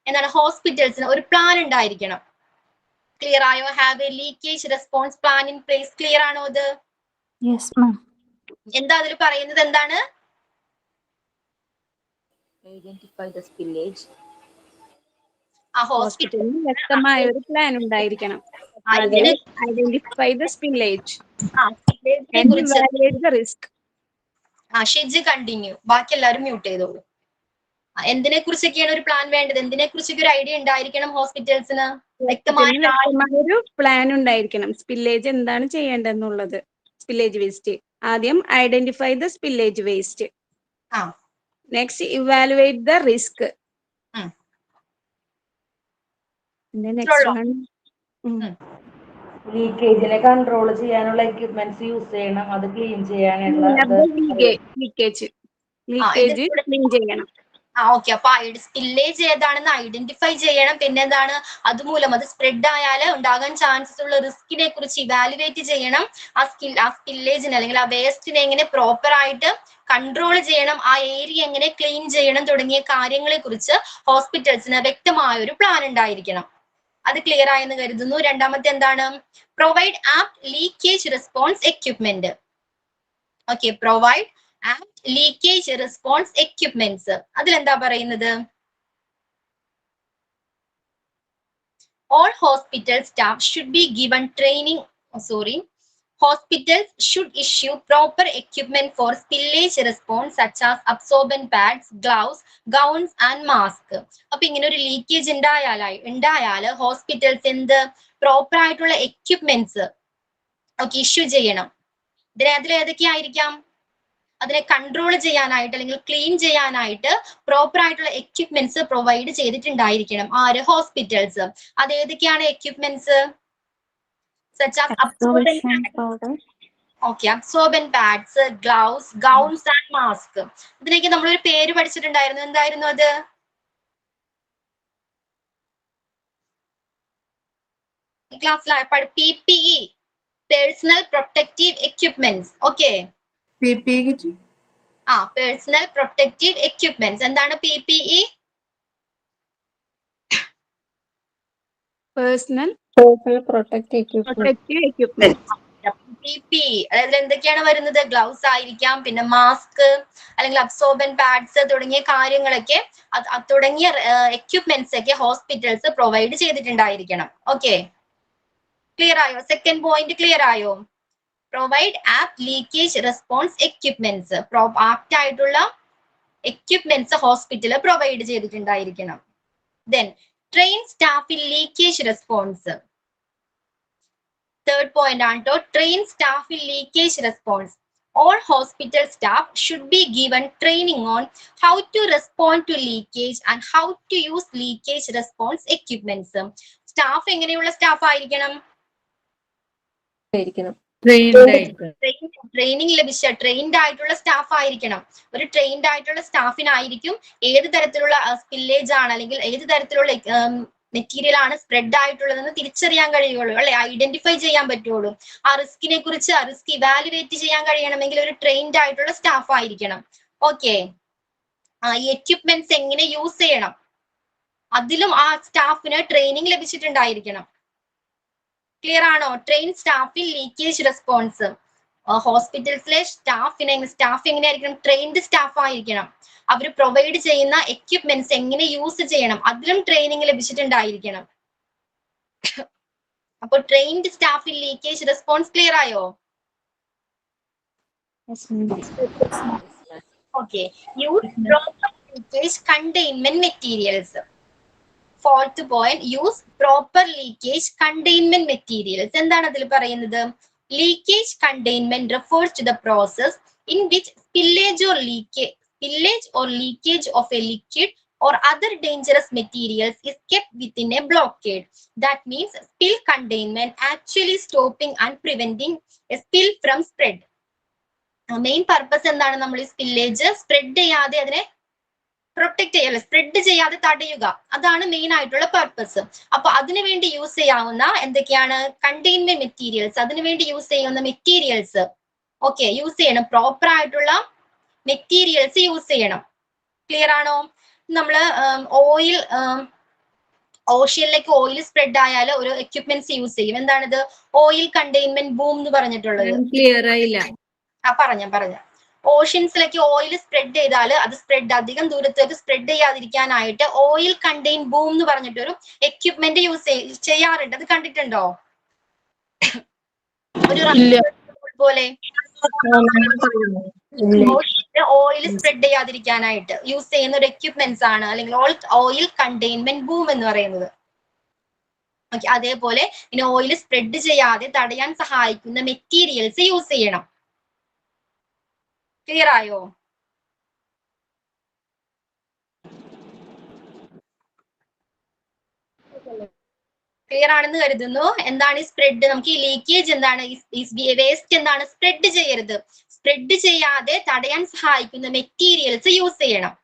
S1: എന്താണ് ഹോസ്പിറ്റൽസിന് ഒരു പ്ലാൻ ഉണ്ടായിരിക്കണം. ക്ലിയർ ആയോ? Have a leakage response plan in place. Clear ആണോ അത്? എന്താ അതിൽ പറയുന്നത്? എന്താണ്?
S5: Identify the spillage.
S2: ഹോസ്പിറ്റലിന് വ്യക്തമായ ഒരു പ്ലാൻ ഉണ്ടായിരിക്കണം. Identify the spillage and evaluate the risk.
S1: Shij continue, ബാക്കി എല്ലാവരും മ്യൂട്ട് ചെയ്തോളൂ. എന്തിനെ കുറിച്ചൊക്കെയാണ് ഒരു പ്ലാൻ വേണ്ടത്? എന്തിനെ കുറിച്ചൊക്കെ ഒരു ഐഡിയ ഉണ്ടായിരിക്കണം ഹോസ്പിറ്റൽസിന്?
S2: വ്യക്തമായൊരു പ്ലാൻ ഉണ്ടായിരിക്കണം. സ്പില്ലേജ് എന്താണ് ചെയ്യേണ്ടതെന്നുള്ളത്. സ്പില്ലേജ് വേസ്റ്റ് ആദ്യം identify the spillage waste. Next evaluate the risk. Next one
S4: ലീക്കേജിനെ കൺട്രോൾ ചെയ്യാനുള്ള എക്യുപ്മെന്റ്സ് യൂസ് ചെയ്യണം, അത് ക്ലീൻ ചെയ്യാനുള്ള
S2: ലീക്കേജ് ക്ലീൻ ചെയ്യണം.
S1: ഓക്കെ. അപ്പൊ സ്പില്ലേജ് ഏതാണെന്ന് ഐഡന്റിഫൈ ചെയ്യണം. പിന്നെ എന്താണ്, അതുമൂലം അത് സ്പ്രെഡ് ആയാൽ ഉണ്ടാകാൻ ചാൻസസ് ഉള്ള റിസ്കിനെ കുറിച്ച് ഇവാലുവേറ്റ് ചെയ്യണം. ആ സ്പില്ലേജിനെ അല്ലെങ്കിൽ ആ വേസ്റ്റിനെ എങ്ങനെ പ്രോപ്പർ ആയിട്ട് കൺട്രോൾ ചെയ്യണം, ആ ഏരിയ എങ്ങനെ ക്ലീൻ ചെയ്യണം തുടങ്ങിയ കാര്യങ്ങളെ കുറിച്ച് ഹോസ്പിറ്റൽസിന് വ്യക്തമായ ഒരു പ്ലാൻ ഉണ്ടായിരിക്കണം. അത് ക്ലിയർ ആയെന്ന് കരുതുന്നു. രണ്ടാമത്തെ എന്താണ്? Provide apt leakage response equipment. Okay, provide apt leakage response equipments. അതിലെന്താ പറയുന്നത്? All hospital staff should be given training. Hospitals should issue proper equipment for spillage response such as absorbent pads, gloves, gowns and mask. അപ്പൊ ഇങ്ങനെ ഒരു leakage ഉണ്ടായാൽ hospitals എന്ത് proper ആയിട്ടുള്ള equipments issue ചെയ്യണം. അതിൽ ഏതൊക്കെയായിരിക്കാം? അതിനെ കൺട്രോൾ ചെയ്യാനായിട്ട് അല്ലെങ്കിൽ ക്ലീൻ ചെയ്യാനായിട്ട് പ്രോപ്പർ ആയിട്ടുള്ള എക്യുപ്മെന്റ്സ് പ്രൊവൈഡ് ചെയ്തിട്ടുണ്ടായിരിക്കണം. ആര്? ഹോസ്പിറ്റൽസ്. അത് ഏതൊക്കെയാണ് equipments? absorbent pads, gloves, gowns and mask. ഇതിനൊക്കെ നമ്മളൊരു പേര് പഠിച്ചിട്ടുണ്ടായിരുന്നു. എന്തായിരുന്നു അത്? ക്ലാസ്സിലായ PPE, personal protective equipments. Okay, personal protective equipments. എന്താണ് PPE?
S2: Personal
S3: protective
S2: equipment.
S1: PPE അതായത് എന്തൊക്കെയാണ് വരുന്നത്? ഗ്ലൗസ് ആയിരിക്കാം, പിന്നെ മാസ്ക് അല്ലെങ്കിൽ അബ്സോർബന്റ് പാഡ്സ് തുടങ്ങിയ കാര്യങ്ങളൊക്കെ തുടങ്ങിയ എക്യുപ്മെന്റ്സ് ഒക്കെ ഹോസ്പിറ്റൽസ് പ്രൊവൈഡ് ചെയ്തിട്ടുണ്ടായിരിക്കണം. ഓക്കെ, ക്ലിയർ ആയോ? സെക്കൻഡ് പോയിന്റ് ക്ലിയർ ആയോ? Provide apt leakage response equipments. Apt ആയിട്ടുള്ള എക്യുപ്മെന്റ്സ് ഹോസ്പിറ്റൽ പ്രൊവൈഡ് ചെയ്തിട്ടുണ്ടായിരിക്കണം. Then train staff in leakage response. Third point ആണ് കേട്ടോ. Train staff in leakage response. All hospital staff should be given training on how to respond to leakage and how to use leakage response equipments. Staff എങ്ങനെയുള്ള staff ആയിരിക്കണം? Training ലഭിച്ച trained ആയിട്ടുള്ള staff ആയിരിക്കണം. ഒരു trained ആയിട്ടുള്ള സ്റ്റാഫിനായിരിക്കും ഏത് തരത്തിലുള്ള spillage ആണ് അല്ലെങ്കിൽ ഏത് തരത്തിലുള്ള മെറ്റീരിയൽ ആണ് സ്പ്രെഡ് ആയിട്ടുള്ളതെന്ന് തിരിച്ചറിയാൻ കഴിയുള്ളൂ, അല്ലെ? ഐഡന്റിഫൈ ചെയ്യാൻ പറ്റുള്ളൂ. ആ റിസ്കിനെ കുറിച്ച് ആ റിസ്ക് ഇവാലുവേറ്റ് ചെയ്യാൻ കഴിയണമെങ്കിൽ ഒരു ട്രെയിൻഡ് ആയിട്ടുള്ള സ്റ്റാഫ് ആയിരിക്കണം. ഓക്കെ, ഈ എക്യുപ്മെന്റ്സ് എങ്ങനെ യൂസ് ചെയ്യണം അതിലും ആ സ്റ്റാഫിന് ട്രെയിനിങ് ലഭിച്ചിട്ടുണ്ടായിരിക്കണം. ക്ലിയർ ആണോ? Train staff in leakage response. ഹോസ്പിറ്റൽസിലെ സ്റ്റാഫ് എങ്ങനെയായിരിക്കണം? ട്രെയിൻഡ് സ്റ്റാഫ് ആയിരിക്കണം. അവർ പ്രൊവൈഡ് ചെയ്യുന്ന എക്യുപ്മെന്റ്സ് എങ്ങനെ യൂസ് ചെയ്യണം അതിലും ട്രെയിനിങ് ലഭിച്ചിട്ടുണ്ടായിരിക്കണം. അപ്പോൾ trained staff in leakage response clear ആയോ? Okay, use proper leakage containment materials. Fourth point, use proper leakage containment materials. എന്താണ് അതിൽ പറയുന്നത്? Leakage containment refers to the process in which spillage or leakage of a liquid or other dangerous materials is kept within a blockade. That means spill containment actually stopping and preventing a spill from spread. Main purpose എന്താണ്? നമ്മൾ ഈ spillage spread ചെയ്യാതെ അതിനെ protect ചെയ്യുക, spread ചെയ്യാതെ തടയുക. അതാണ് main ആയിട്ടുള്ള പർപ്പസ്. അപ്പൊ അതിനുവേണ്ടി യൂസ് ചെയ്യാവുന്ന എന്തൊക്കെയാണ്? Containment materials. അതിനുവേണ്ടി യൂസ് ചെയ്യുന്ന മെറ്റീരിയൽസ് യൂസ് ചെയ്യണം. പ്രോപ്പർ ആയിട്ടുള്ള മെറ്റീരിയൽസ് യൂസ് ചെയ്യണം. ക്ലിയർ ആണോ? നമ്മള് ഓയിൽ ഓഷ്യനിലേക്ക് ഓയിൽ സ്പ്രെഡ് ആയാൽ ഒരു എക്യുപ്മെന്റ്സ് യൂസ് ചെയ്യും. എന്താണിത്? ഓയിൽ കണ്ടെയ്ൻമെന്റ് ബൂം എന്ന് പറഞ്ഞിട്ടുള്ളത്.
S6: ക്ലിയർ ആയില്ല.
S1: പറഞ്ഞ ഓഷ്യൻസിലേക്ക് ഓയിൽ സ്പ്രെഡ് ചെയ്താൽ അത് അധികം ദൂരത്തേക്ക് സ്പ്രെഡ് ചെയ്യാതിരിക്കാനായിട്ട് ഓയിൽ കണ്ടെയ്ൻ ബൂം എന്ന് പറഞ്ഞിട്ടൊരു എക്യുപ്മെന്റ് യൂസ് ചെയ്യാറുണ്ട്. അത് കണ്ടിട്ടുണ്ടോ? ഒരു പോലെ ഓയിൽ സ്പ്രെഡ് ചെയ്യാതിരിക്കാനായിട്ട് യൂസ് ചെയ്യുന്ന ഒരു എക്യുപ്മെന്റ്സ് ആണ്, അല്ലെങ്കിൽ ഓയിൽ കണ്ടെയ്ൻമെന്റ് ബൂം എന്ന് പറയുന്നത്. ഓക്കെ, അതേപോലെ ഇനി ഓയിൽ സ്പ്രെഡ് ചെയ്യാതെ തടയാൻ സഹായിക്കുന്ന മെറ്റീരിയൽസ് യൂസ് ചെയ്യണം. ക്ലിയർ ആയോ? ക്ലിയർ ആണെന്ന് കരുതുന്നു. എന്താണ് ഈ സ്പ്രെഡ്? നമുക്ക് ഈ ലീക്കേജ് എന്താണ്, വേസ്റ്റ് എന്താണ്, സ്പ്രെഡ് ചെയ്യരുത്. സ്പ്രെഡ് ചെയ്യാതെ തടയാൻ സഹായിക്കുന്ന മെറ്റീരിയൽസ് യൂസ് ചെയ്യണം.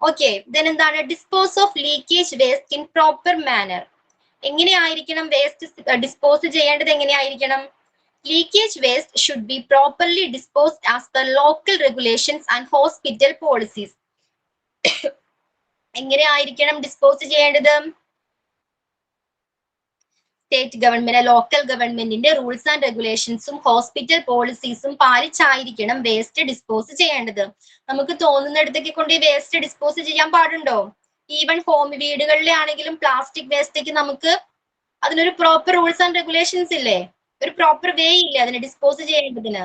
S1: ഓക്കെ, ദെൻ എന്താണ് dispose of leakage waste in proper manner. എങ്ങനെയായിരിക്കണം വേസ്റ്റ് ഡിസ്പോസ് ചെയ്യേണ്ടത്? എങ്ങനെയായിരിക്കണം? Leakage waste should be properly disposed as per local regulations and hospital policies. എങ്ങനെയായിരിക്കണം ഡിസ്പോസ് ചെയ്യേണ്ടത്? സ്റ്റേറ്റ് ഗവൺമെന്റ്, ലോക്കൽ ഗവൺമെന്റിന്റെ റൂൾസ് ആൻഡ് റെഗുലേഷൻസും hospital പോളിസീസും പാലിച്ചായിരിക്കണം വേസ്റ്റ് ഡിസ്പോസ് ചെയ്യേണ്ടത്. നമുക്ക് തോന്നുന്നിടത്തേക്ക് കൊണ്ട് ഈ വേസ്റ്റ് ഡിസ്പോസ് ചെയ്യാൻ പാടുണ്ടോ? ഈവൻ വീടുകളിലെ ആണെങ്കിലും പ്ലാസ്റ്റിക് വേസ്റ്റേക്ക് നമുക്ക് അതിനൊരു പ്രോപ്പർ റൂൾസ് ആൻഡ് റെഗുലേഷൻസ് ഇല്ലേ? ഒരു പ്രോപ്പർ വേ ഇല്ലേ അതിനെ ഡിസ്പോസ് ചെയ്യേണ്ടതിന്?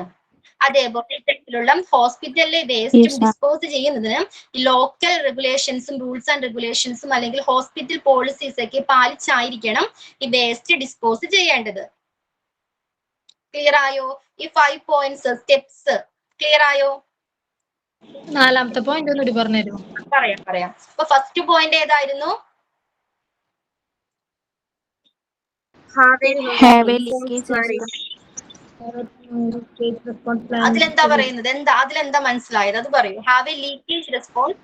S1: അതേപോലെ ഇത്തരത്തിലുള്ള ഹോസ്പിറ്റലിലെ വേസ്റ്റ് ഡിസ്പോസ് ചെയ്യുന്നതിന് ലോക്കൽ റെഗുലേഷൻസും റൂൾസ് ആൻഡ് റെഗുലേഷൻസും അല്ലെങ്കിൽ ഹോസ്പിറ്റൽ പോളിസീസ് ഒക്കെ പാലിച്ചായിരിക്കണം ഈ വേസ്റ്റ് ഡിസ്പോസ് ചെയ്യേണ്ടത്. ക്ലിയർ ആയോ? ഈ 5 പോയിന്റ്സ് സ്റ്റെപ്സ് ക്ലിയർ ആയോ?
S3: 4ാമത്തെ പോയിന്റ് ഒന്നുകൂടി പറഞ്ഞുതരുമോ?
S1: പറയാം. അപ്പൊ ഫസ്റ്റ് പോയിന്റ് ഏതായിരുന്നു? അതിലെന്താ പറയുന്നത്? അതിലെന്താ മനസ്സിലായത്? അത് പറയൂ. Have a leakage response.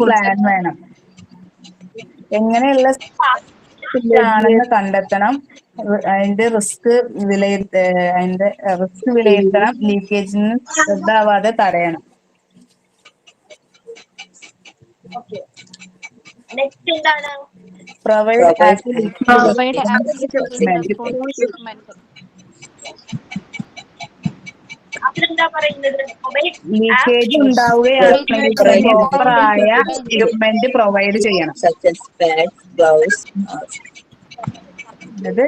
S4: Plan വേണം. എങ്ങനെയുള്ള ആണെന്ന് കണ്ടെത്തണം. അതിന്റെ റിസ്ക് വിലയിരുത്തണം. ലീക്കേജിന് ശ്രദ്ധാവാതെ തടയണം.
S1: നെക്സ്റ്റ് എന്താണ്?
S4: പ്രൊവൈഡ്
S1: അതിലെന്താ പറയുന്നത്?
S4: ലീക്കേജ് ഉണ്ടാവുകയാണെങ്കിൽ പ്രോപ്പറായ എക്യുപ്മെന്റ് പ്രൊവൈഡ് ചെയ്യണം. അത്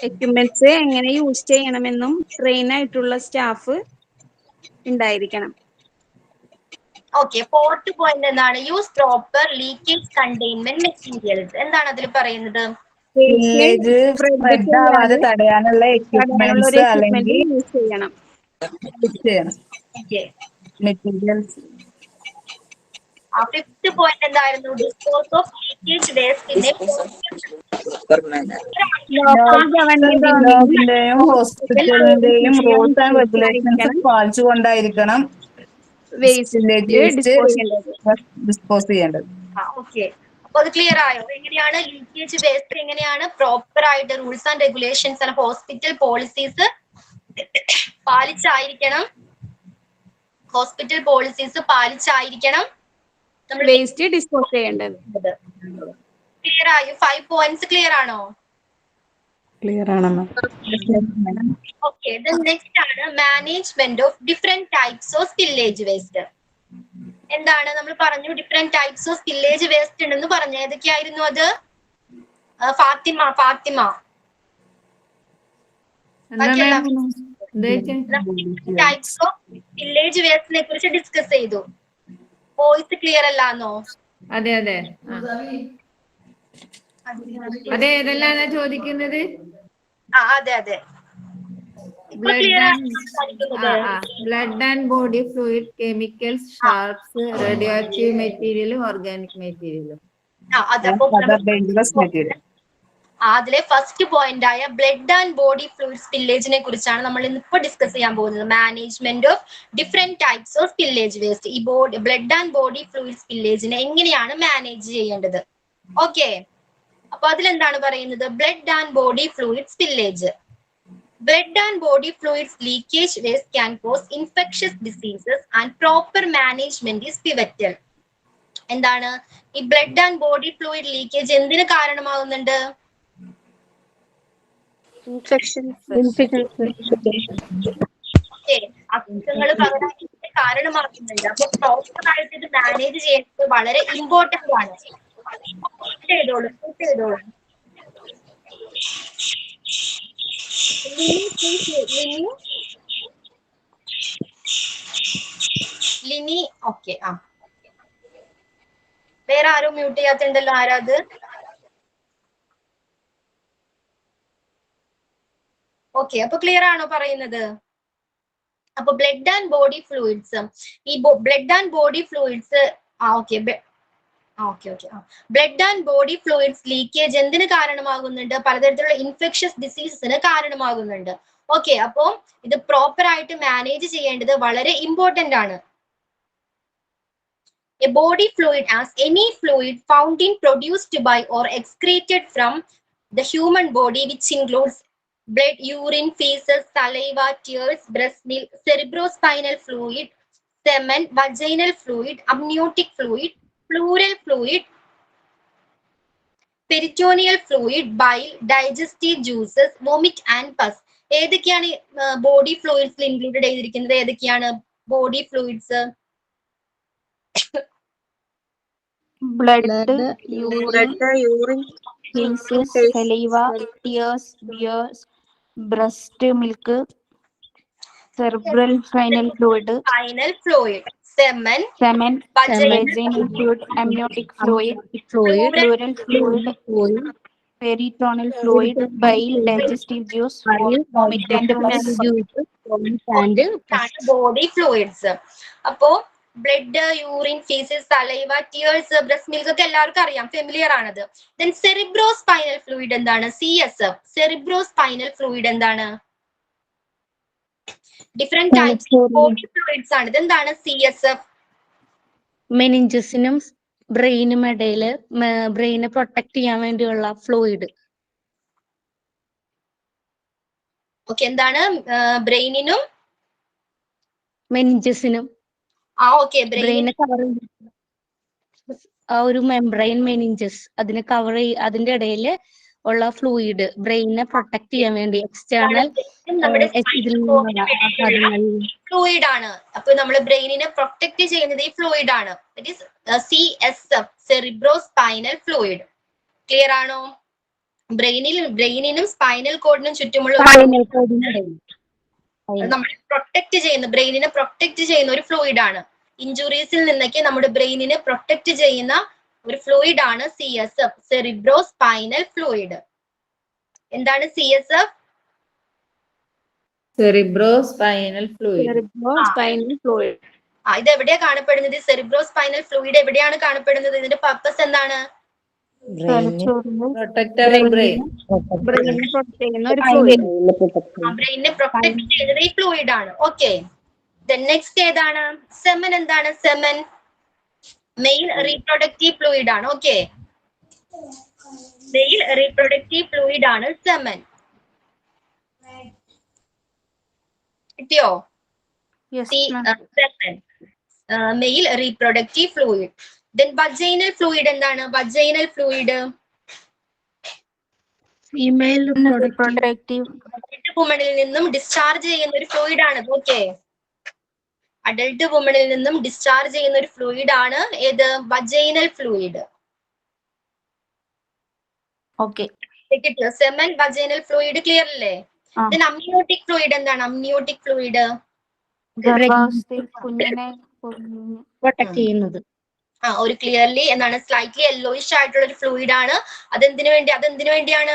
S2: എക്യുപ്മെന്റ്സ് എങ്ങനെ യൂസ് ചെയ്യണമെന്നും ട്രെയിൻ ആയിട്ടുള്ള സ്റ്റാഫ് ഉണ്ടായിരിക്കണം.
S1: ഓക്കെ, 4th പോയിന്റ് എന്താണ്? Use proper leakage containment materials. എന്താണ് അതിൽ പറയുന്നത്?
S4: ലീക്കേജ് സ്പ്രെഡ് ആവാതെ തടയാനുള്ള എക്യുപ്മെന്റ്സ് അല്ലെങ്കിൽ
S2: യൂസ് ചെയ്യണം.
S4: മെറ്റീരിയൽസ്.
S1: 5th പോയിന്റ് എന്തായിരുന്നു? ഡിസ്പോസ് ഓഫ് ലീക്കേജ് വേസ്റ്റിനെ
S2: ലോക്കൽ
S4: ഗവൺമെന്റിന്റെയും ഹോസ്പിറ്റലിന്റെയും റൂൾസ് ആൻഡ് റെഗുലേഷൻസ് പാലിച്ചുകൊണ്ടായിരിക്കണം ഡിസ്പോസ് ചെയ്യേണ്ടത്.
S1: ഓക്കെ, അപ്പൊ അത് ക്ലിയർ ആയോ? എങ്ങനെയാണ് ലീക്കേജ് വേസ്റ്റ് എങ്ങനെയാണ് പ്രോപ്പർ ആയിട്ട് rules and regulations and hospital policies പാലിച്ചായിരിക്കണം. ഹോസ്പിറ്റൽ പോളിസീസ് പാലിച്ചായിരിക്കണം നമ്മൾ
S2: വേസ്റ്റ് ഡിസ്പോസ് ചെയ്യേണ്ടത്.
S1: ക്ലിയർ ആയോ? 5 പോയിന്റ്സ് ക്ലിയർ ആണോ?
S6: ക്ലിയർ ആണെന്ന്.
S1: ഓക്കെ, നെക്സ്റ്റ് ആണ് management of different types of spillage waste. എന്താണ് നമ്മൾ പറഞ്ഞു? Different types of spillage waste ഉണ്ടെന്ന് പറഞ്ഞു. ഏതൊക്കെയായിരുന്നു അത്? ഫാത്തിമ ടൈപ്സ് ഓഫ് സ്പില്ലേജ് വേസ്റ്റിനെ കുറിച്ച് ഡിസ്കസ് ചെയ്തു. വോയിസ് ക്ലിയർ അല്ലാന്നോ?
S6: അതെ ഏതെല്ലാം ചോദിക്കുന്നത്?
S1: അതെ
S6: blood and body fluid, chemicals, sharps, radioactive മെറ്റീരിയലും ഓർഗാനിക് മെറ്റീരിയലും.
S1: അതിലെ ഫസ്റ്റ് പോയിന്റ് ആയ ബ്ലഡ് ആൻഡ് ബോഡി ഫ്ലൂയിഡ് സ്പില്ലേജിനെ കുറിച്ചാണ് നമ്മൾ ഇന്നിപ്പോ ഡിസ്കസ് ചെയ്യാൻ പോകുന്നത്. Management of different types of spillage waste. ഈ ബ്ലഡ് ആൻഡ് ബോഡി ഫ്ലൂയിഡ് സ്പില്ലേജിനെ എങ്ങനെയാണ് മാനേജ് ചെയ്യേണ്ടത്? ഓക്കെ, അപ്പൊ അതിലെന്താണ് പറയുന്നത്? Blood and body fluid spillage. Blood and body fluids leakage waste can cause infectious diseases and proper management is pivotal. എന്താണ് ഈ blood and body fluid leakage എന്തിന് കാരണമാകുന്നുണ്ട്? അസുഖങ്ങൾ പകരാൻ കാരണമാകുന്നുണ്ട്. അപ്പൊ പ്രോപ്പർ ആയിട്ട് ഇത് മാനേജ് ചെയ്യുന്നത് വളരെ ഇമ്പോർട്ടന്റ് ആണ്. ചെയ്തോളൂ. ലിനി ഓക്കെ. വേറെ ആരും മ്യൂട്ട് ചെയ്യാത്തുണ്ടല്ലോ, ആരാത്? ഓക്കെ, അപ്പൊ ക്ലിയർ ആണോ പറയുന്നത്? അപ്പൊ ബ്ലഡ് ആൻഡ് ബോഡി ഫ്ലൂയിഡ്സ്, ഈ blood and body fluids blood and body fluids leakage എന്തിന് കാരണമാകുന്നുണ്ട്? പലതരത്തിലുള്ള ഇൻഫെക്ഷസ് ഡിസീസസിന് കാരണമാകുന്നുണ്ട്. ഓക്കെ, അപ്പോ ഇത് പ്രോപ്പർ ആയിട്ട് മാനേജ് ചെയ്യേണ്ടത് വളരെ ഇമ്പോർട്ടന്റ് ആണ്. A body fluid as any fluid found in produced by or excreted from the human body, which includes blood, urine, feces, saliva, tears, breast milk, cerebrospinal fluid, semen, vaginal fluid, amniotic fluid, pleural fluid, peritoneal fluid, bile, digestive juices, vomit and pus. ഏതൊക്കെയാണ് body ഫ്ലൂയിഡ്സിൽ included ചെയ്തിരിക്കുന്നത്? ഏതൊക്കെയാണ് body fluids?
S2: blood,
S4: urine,
S2: feces, saliva, tears, beers, breast milk, cerebral spinal fluid,
S1: semen,
S2: vaginal fluid, amniotic fluid, pleural fluid, peritoneal fluid, bile, digestive juice, vomit and pus.
S1: Body fluids. അപ്പോ blood, urine, faeces, saliva, tears, breast milk ഒക്കെ എല്ലാവർക്കും അറിയാം, familiar ആണത്. Then cerebrospinal fluid എന്താണ്? CSF. Cerebrospinal fluid എന്താണ്? Different types body fluids ആണ്. ഇതെന്താണ് CSF?
S2: മെനിഞ്ചസിനും ബ്രെയിനും ഇടയില് ബ്രെയിനെ പ്രൊട്ടക്ട് ചെയ്യാൻ വേണ്ടിയുള്ള ഫ്ലൂയിഡ്.
S1: ഓക്കെ, എന്താണ്? ബ്രെയിനിനും
S2: മെനിഞ്ചസിനും
S1: ഓക്കെ,
S2: ബ്രെയിനെ കവർ ആ ഒരു മെംബ്രെയിൻ മെനിഞ്ചസ് അതിനെ കവർ അതിന്റെ ഇടയിൽ ഉള്ള ഫ്ലൂയിഡ് ബ്രെയിനെ പ്രൊട്ടക്ട് ചെയ്യാൻ വേണ്ടി എക്സ്റ്റേണൽ
S1: ഫ്ലൂയിഡ് ആണ്. അപ്പൊ നമ്മൾ ബ്രെയിനിനെ പ്രൊട്ടക്ട് ചെയ്യുന്നത് ഈ ഫ്ലൂയിഡ് ആണ്. CSF, cerebrospinal fluid. ക്ലിയർ ആണോ? ബ്രെയിനിനും സ്പൈനൽ കോഡിനും ചുറ്റുമുള്ള നമ്മളെ പ്രൊട്ടക്ട് ചെയ്യുന്ന, ബ്രെയിനിനെ പ്രൊട്ടക്ട് ചെയ്യുന്ന ഒരു ഫ്ലൂയിഡ് ആണ്. ഇഞ്ചുറീസിൽ നിന്നൊക്കെ നമ്മുടെ ബ്രെയിനിനെ പ്രൊട്ടക്ട് ചെയ്യുന്ന ഒരു ഫ്ലൂയിഡ് ആണ് CSF, സെറിബ്രോസ്പൈനൽ ഫ്ലൂയിഡ്. എന്താണ് CSF?
S6: Cerebrospinal fluid.
S1: ഇത് എവിടെയാ കാണപ്പെടുന്നത്? സെറിബ്രോസ്പൈനൽ ഫ്ലൂയിഡ് എവിടെയാണ് കാണപ്പെടുന്നത്? ഇതിന്റെ പർപ്പസ് എന്താണ്?
S2: ബ്രെയിനെ
S1: പ്രൊട്ടക്ട് ചെയ്യുന്നത് ഈ ഫ്ലൂയിഡ് ആണ്. ഓക്കെ, നെക്സ്റ്റ് ഏതാണ്? സെമൻ. എന്താണ് സെമൻ? മെയിൽ റീപ്രൊഡക്റ്റീവ് ഫ്ലൂയിഡ് ആണ്. ഓക്കെ, മെയിൽ റീപ്രൊഡക്റ്റീവ് ഫ്ലൂയിഡ് ആണ് സെമൻ. കിട്ടിയോ? Mail reproductive fluid. Then vaginal fluid എന്താണ്? വജൈനൽ ഫ്ലൂയിഡ്
S2: ഫീമെയിൽ റിപ്രൊഡക്റ്റീവ്
S1: വുമണിൽ നിന്നും ഡിസ്ചാർജ് ചെയ്യുന്ന ഒരു ഫ്ലൂയിഡ് ആണ്. ഓക്കെ, അഡൽട്ട് വുമണിൽ നിന്നും ഡിസ്ചാർജ് ചെയ്യുന്ന ഒരു ഫ്ലൂയിഡ് ആണ് ഏത്? Vaginal fluid.
S2: Okay,
S1: semen, vaginal fluid clear അല്ലേ? ദെൻ അമ്നിയോട്ടിക് ഫ്ലൂയിഡ് എന്താണ്? അമ്നിയോട്ടിക് ഫ്ലൂയിഡ്
S2: കുഞ്ഞിനെ പ്രൊട്ടക്ട് ചെയ്യുന്നത്.
S1: ഒരു ക്ലിയർലി എന്താണ് സ്ലൈറ്റ്ലി യെല്ലോയിഷ് ആയിട്ടുള്ള ഒരു ഫ്ലൂയിഡ് ആണ്. അതെന്തിനു വേണ്ടിയാണ്?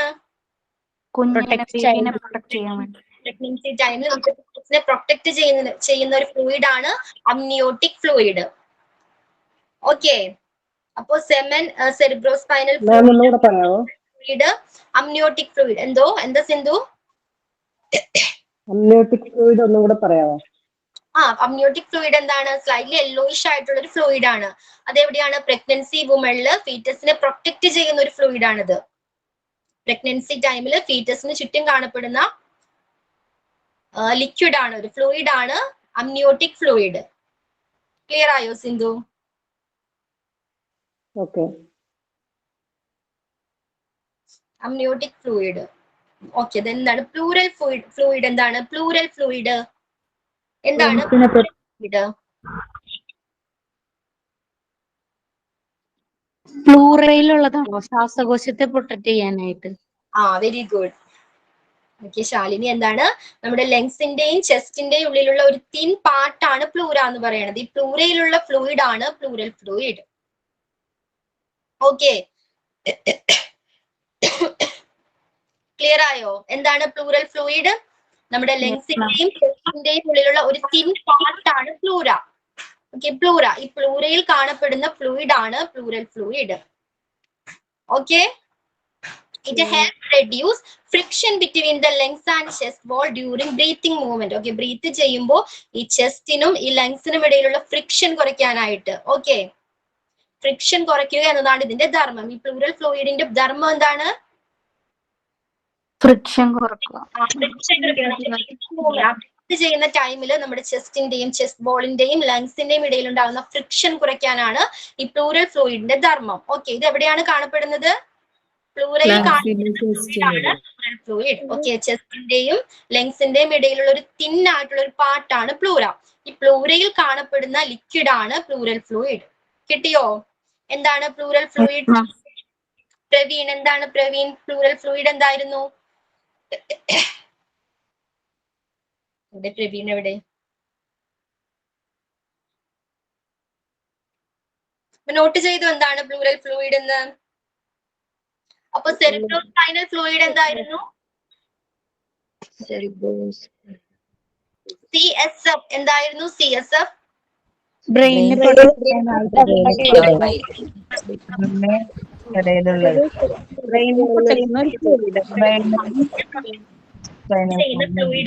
S1: പ്രഗ്നൻസി ടൈമിൽ നമുക്ക് പ്രൊട്ടക്ട് ചെയ്യുന്ന ഒരു ഫ്ലൂയിഡ് ആണ് അമ്നിയോട്ടിക് ഫ്ലൂയിഡ്. ഓക്കെ, അപ്പോ semen, cerebrospinal fluid, amniotic fluid. എന്താ സിന്ധു?
S7: അമ്നിയോട്ടിക് ഫ്ലൂയിഡ് ഒന്നും കൂടെ പറയാമോ?
S1: അമ്നിയോട്ടിക് ഫ്ലൂയിഡ് എന്താണ്? സ്ലൈറ്റ്ലി യെല്ലോയിഷ് ആയിട്ടുള്ള ഒരു ഫ്ലൂയിഡ് ആണ്. അതെവിടെയാണ്? പ്രഗ്നൻസി വുമണില് ഫീറ്റസിനെ പ്രൊട്ടക്ട് ചെയ്യുന്ന ഒരു ഫ്ലൂയിഡ് ആണിത്. പ്രഗ്നൻസി ടൈമിൽ ഫീറ്റസിന് ചുറ്റും കാണപ്പെടുന്ന ലിക്വിഡ് ആണ്, ഒരു ഫ്ലൂയിഡ് ആണ് അമ്നിയോട്ടിക് ഫ്ലൂയിഡ്. ക്ലിയർ ആയോ Sindhu?
S7: Okay,
S1: amniotic fluid. Okay, എന്താണ് പ്ലൂറൽ ഫ്ലൂയിഡ്? എന്താണ് പ്ലൂറൽ ഫ്ലൂയിഡ്? എന്താണ് ഇത്?
S8: പ്ലൂറയിലുള്ളതാണോ ശ്വാസകോശത്തെ പ്രൊട്ടക്ട് ചെയ്യാനായിട്ട്?
S1: Very good. ഓക്കെ ശാലിനി, എന്താണ് നമ്മുടെ ലങ്സിന്റെയും ചെസ്റ്റിന്റെയും ഉള്ളിലുള്ള ഒരു തിൻ പാർട്ടാണ് പ്ലൂര എന്ന് പറയുന്നത്. ഈ പ്ലൂരയിലുള്ള ഫ്ലൂയിഡ് ആണ് പ്ലൂറൽ ഫ്ലൂയിഡ്. ഓക്കെ, ക്ലിയർ ആയോ? എന്താണ് പ്ലൂറൽ ഫ്ലൂയിഡ്? നമ്മുടെ ലങ്സിന്റെയും ചെസ്റ്റിന്റെയും ഉള്ളിലുള്ള ഒരു തിൻ പാർട്ടാണ് പ്ലൂര. ഓക്കെ, പ്ലൂര. ഈ പ്ലൂരയിൽ കാണപ്പെടുന്ന ഫ്ലൂയിഡ് ആണ് plural fluid. Okay, it helps reduce friction between the lungs and chest wall during breathing movement. Okay, breathe ചെയ്യുമ്പോൾ ഈ ചെസ്റ്റിനും ഈ ലങ്സിനും ഇടയിലുള്ള ഫ്രിക്ഷൻ കുറയ്ക്കാനായിട്ട്. ഓക്കെ, ഫ്രിക്ഷൻ കുറയ്ക്കുക എന്നതാണ് ഇതിന്റെ ധർമ്മം. ഈ പ്ലൂറൽ ഫ്ലൂയിഡിന്റെ ധർമ്മം എന്താണ്?
S8: ഫ്രിക്ഷൻ കുറക്കുക.
S1: ബ്രീത്ത് ചെയ്യുന്ന ടൈമിൽ നമ്മുടെ ചെസ്റ്റിന്റെയും ചെസ്റ്റ് ബോളിന്റെയും ലങ്സിന്റെയും ഇടയിൽ ഉണ്ടാകുന്ന ഫ്രിക്ഷൻ കുറയ്ക്കാനാണ് ഈ പ്ലൂറൽ ഫ്ലൂയിഡിന്റെ ധർമ്മം. ഓക്കെ, ഇത് എവിടെയാണ് കാണപ്പെടുന്നത്? പ്ലൂറയിൽ ഫ്ലൂയിഡ്. ഓക്കെ, ചെസ്റ്റിന്റെയും ലങ്സിന്റെയും ഇടയിലുള്ള ഒരു തിൻ ആയിട്ടുള്ള ഒരു പാർട്ടാണ് പ്ലൂര. ഈ പ്ലൂരയിൽ കാണപ്പെടുന്ന ലിക്വിഡ് ആണ് പ്ലൂറൽ ഫ്ലൂയിഡ്. കിട്ടിയോ? എന്താണ് പ്ലൂറൽ ഫ്ലൂയിഡ്? പ്രവീൺ, എന്താണ് പ്രവീൺ? പ്ലൂറൽ ഫ്ലൂയിഡ് എന്തായിരുന്നു? പ്രവീൺ എവിടെ? നോട്ട് ചെയ്തു എന്താണ് പ്ലൂറൽ ഫ്ലൂയിഡ് എന്ന്? അപ്പൊ സെറിബ്രോസ്പൈനൽ ഫ്ലൂയിഡ് എന്തായിരുന്നു? CSF എന്തായിരുന്നു? CSF
S8: ബ്രെയിനിനെ
S1: ഫ്ലൂയിഡ്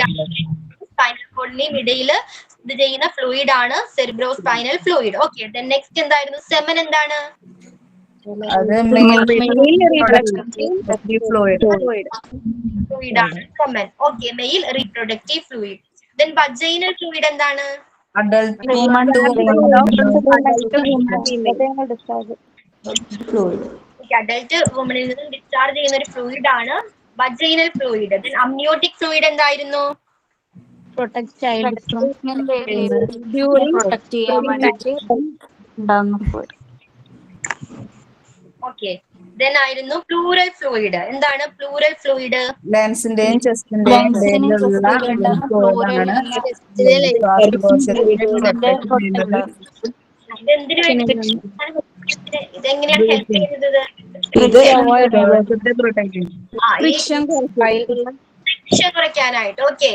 S1: ആണ്. സ്പൈനൽ കോഡിന്റെയും ഇടയിൽ ഇത് ചെയ്യുന്ന ഫ്ലൂയിഡ് ആണ് സെറിബ്രോസ്പൈനൽ ഫ്ലൂയിഡ്. ഓക്കെ, നെക്സ്റ്റ് എന്തായിരുന്നു? സെമൻ എന്താണ്? ഫ്ലൂയിഡ് ആണ് semen. Okay, mail reproductive fluid. Then vaginal fluid എന്താണ്?
S4: അഡൽട്ട്
S1: വുമണിൽ നിന്നും ഡിസ്ചാർജ് ചെയ്യുന്ന ഒരു ഫ്ലൂയിഡ് ആണ് vaginal fluid. Then amniotic fluid എന്തായിരുന്നു?
S8: പ്രൊട്ടക്ട് ചൈൽഡ് ഫ്രം പ്രൊട്ടക്ട് ചെയ്യാൻ വേണ്ടിട്ട് ഉണ്ടാകുന്ന ഫ്ലൂയിഡ്.
S1: ഓക്കെ, ദെൻ ആയിരുന്നു പ്ലൂറൽ ഫ്ലൂയിഡ്. എന്താണ് പ്ലൂറൽ ഫ്ലൂയിഡ്?
S4: ലങ്സിന്റെയും ചെസ്റ്റിന്റെയും ഇടയിലുള്ള
S1: ഇതെന്തിനു വേണ്ടി? ഇതെങ്ങനെയാണ് ഹെൽപ്പ് ചെയ്യുന്നത്?
S2: ഫ്രിക്ഷൻ
S1: ഫ്രിക്ഷൻ കുറയ്ക്കാനായിട്ട്. ഓക്കെ,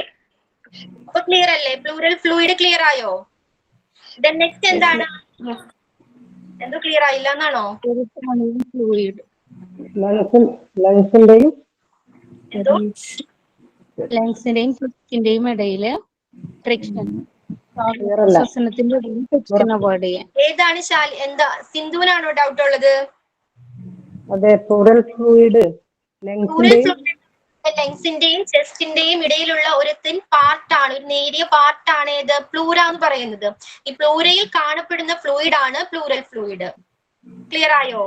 S1: അപ്പൊ ക്ലിയർ അല്ലേ? പ്ലൂറൽ ഫ്ലൂയിഡ് ക്ലിയർ ആയോ? ദെൻ നെക്സ്റ്റ് എന്താണ്? എന്തോ ക്ലിയർ ആയില്ല എന്നാണോ?
S8: ഫ്ലൂയിഡ്
S7: ലങ്സിന്റെയും
S8: ലങ്സിന്റെയും ചെസ്റ്റിന്റെയും ഇടയില് ഫ്രിക്ഷൻ, ശ്വസനത്തിന്റെ ഇടയിൽ ഫ്രിക്ഷൻ അവോയ്ഡ് ചെയ്യാൻ.
S1: ഏതാണ് എന്താ സിന്ധുവിനാണോ ഡൗട്ട് ഉള്ളത്?
S7: അതെ, പ്ലൂറൽ ഫ്ലൂയിഡ്
S1: ലങ്സിന്റെയും ചെസ്റ്റിന്റെയും ഇടയിലുള്ള ഒരു തിൻ പാർട്ടാണ്, ഒരു നേരിയ പാർട്ടാണ് ഏത്? പ്ലൂര എന്ന് പറയുന്നത്. ഈ പ്ലൂരയിൽ കാണപ്പെടുന്ന ഫ്ലൂയിഡ് ആണ് പ്ലൂറൽ ഫ്ലൂയിഡ്. ക്ലിയർ ആയോ?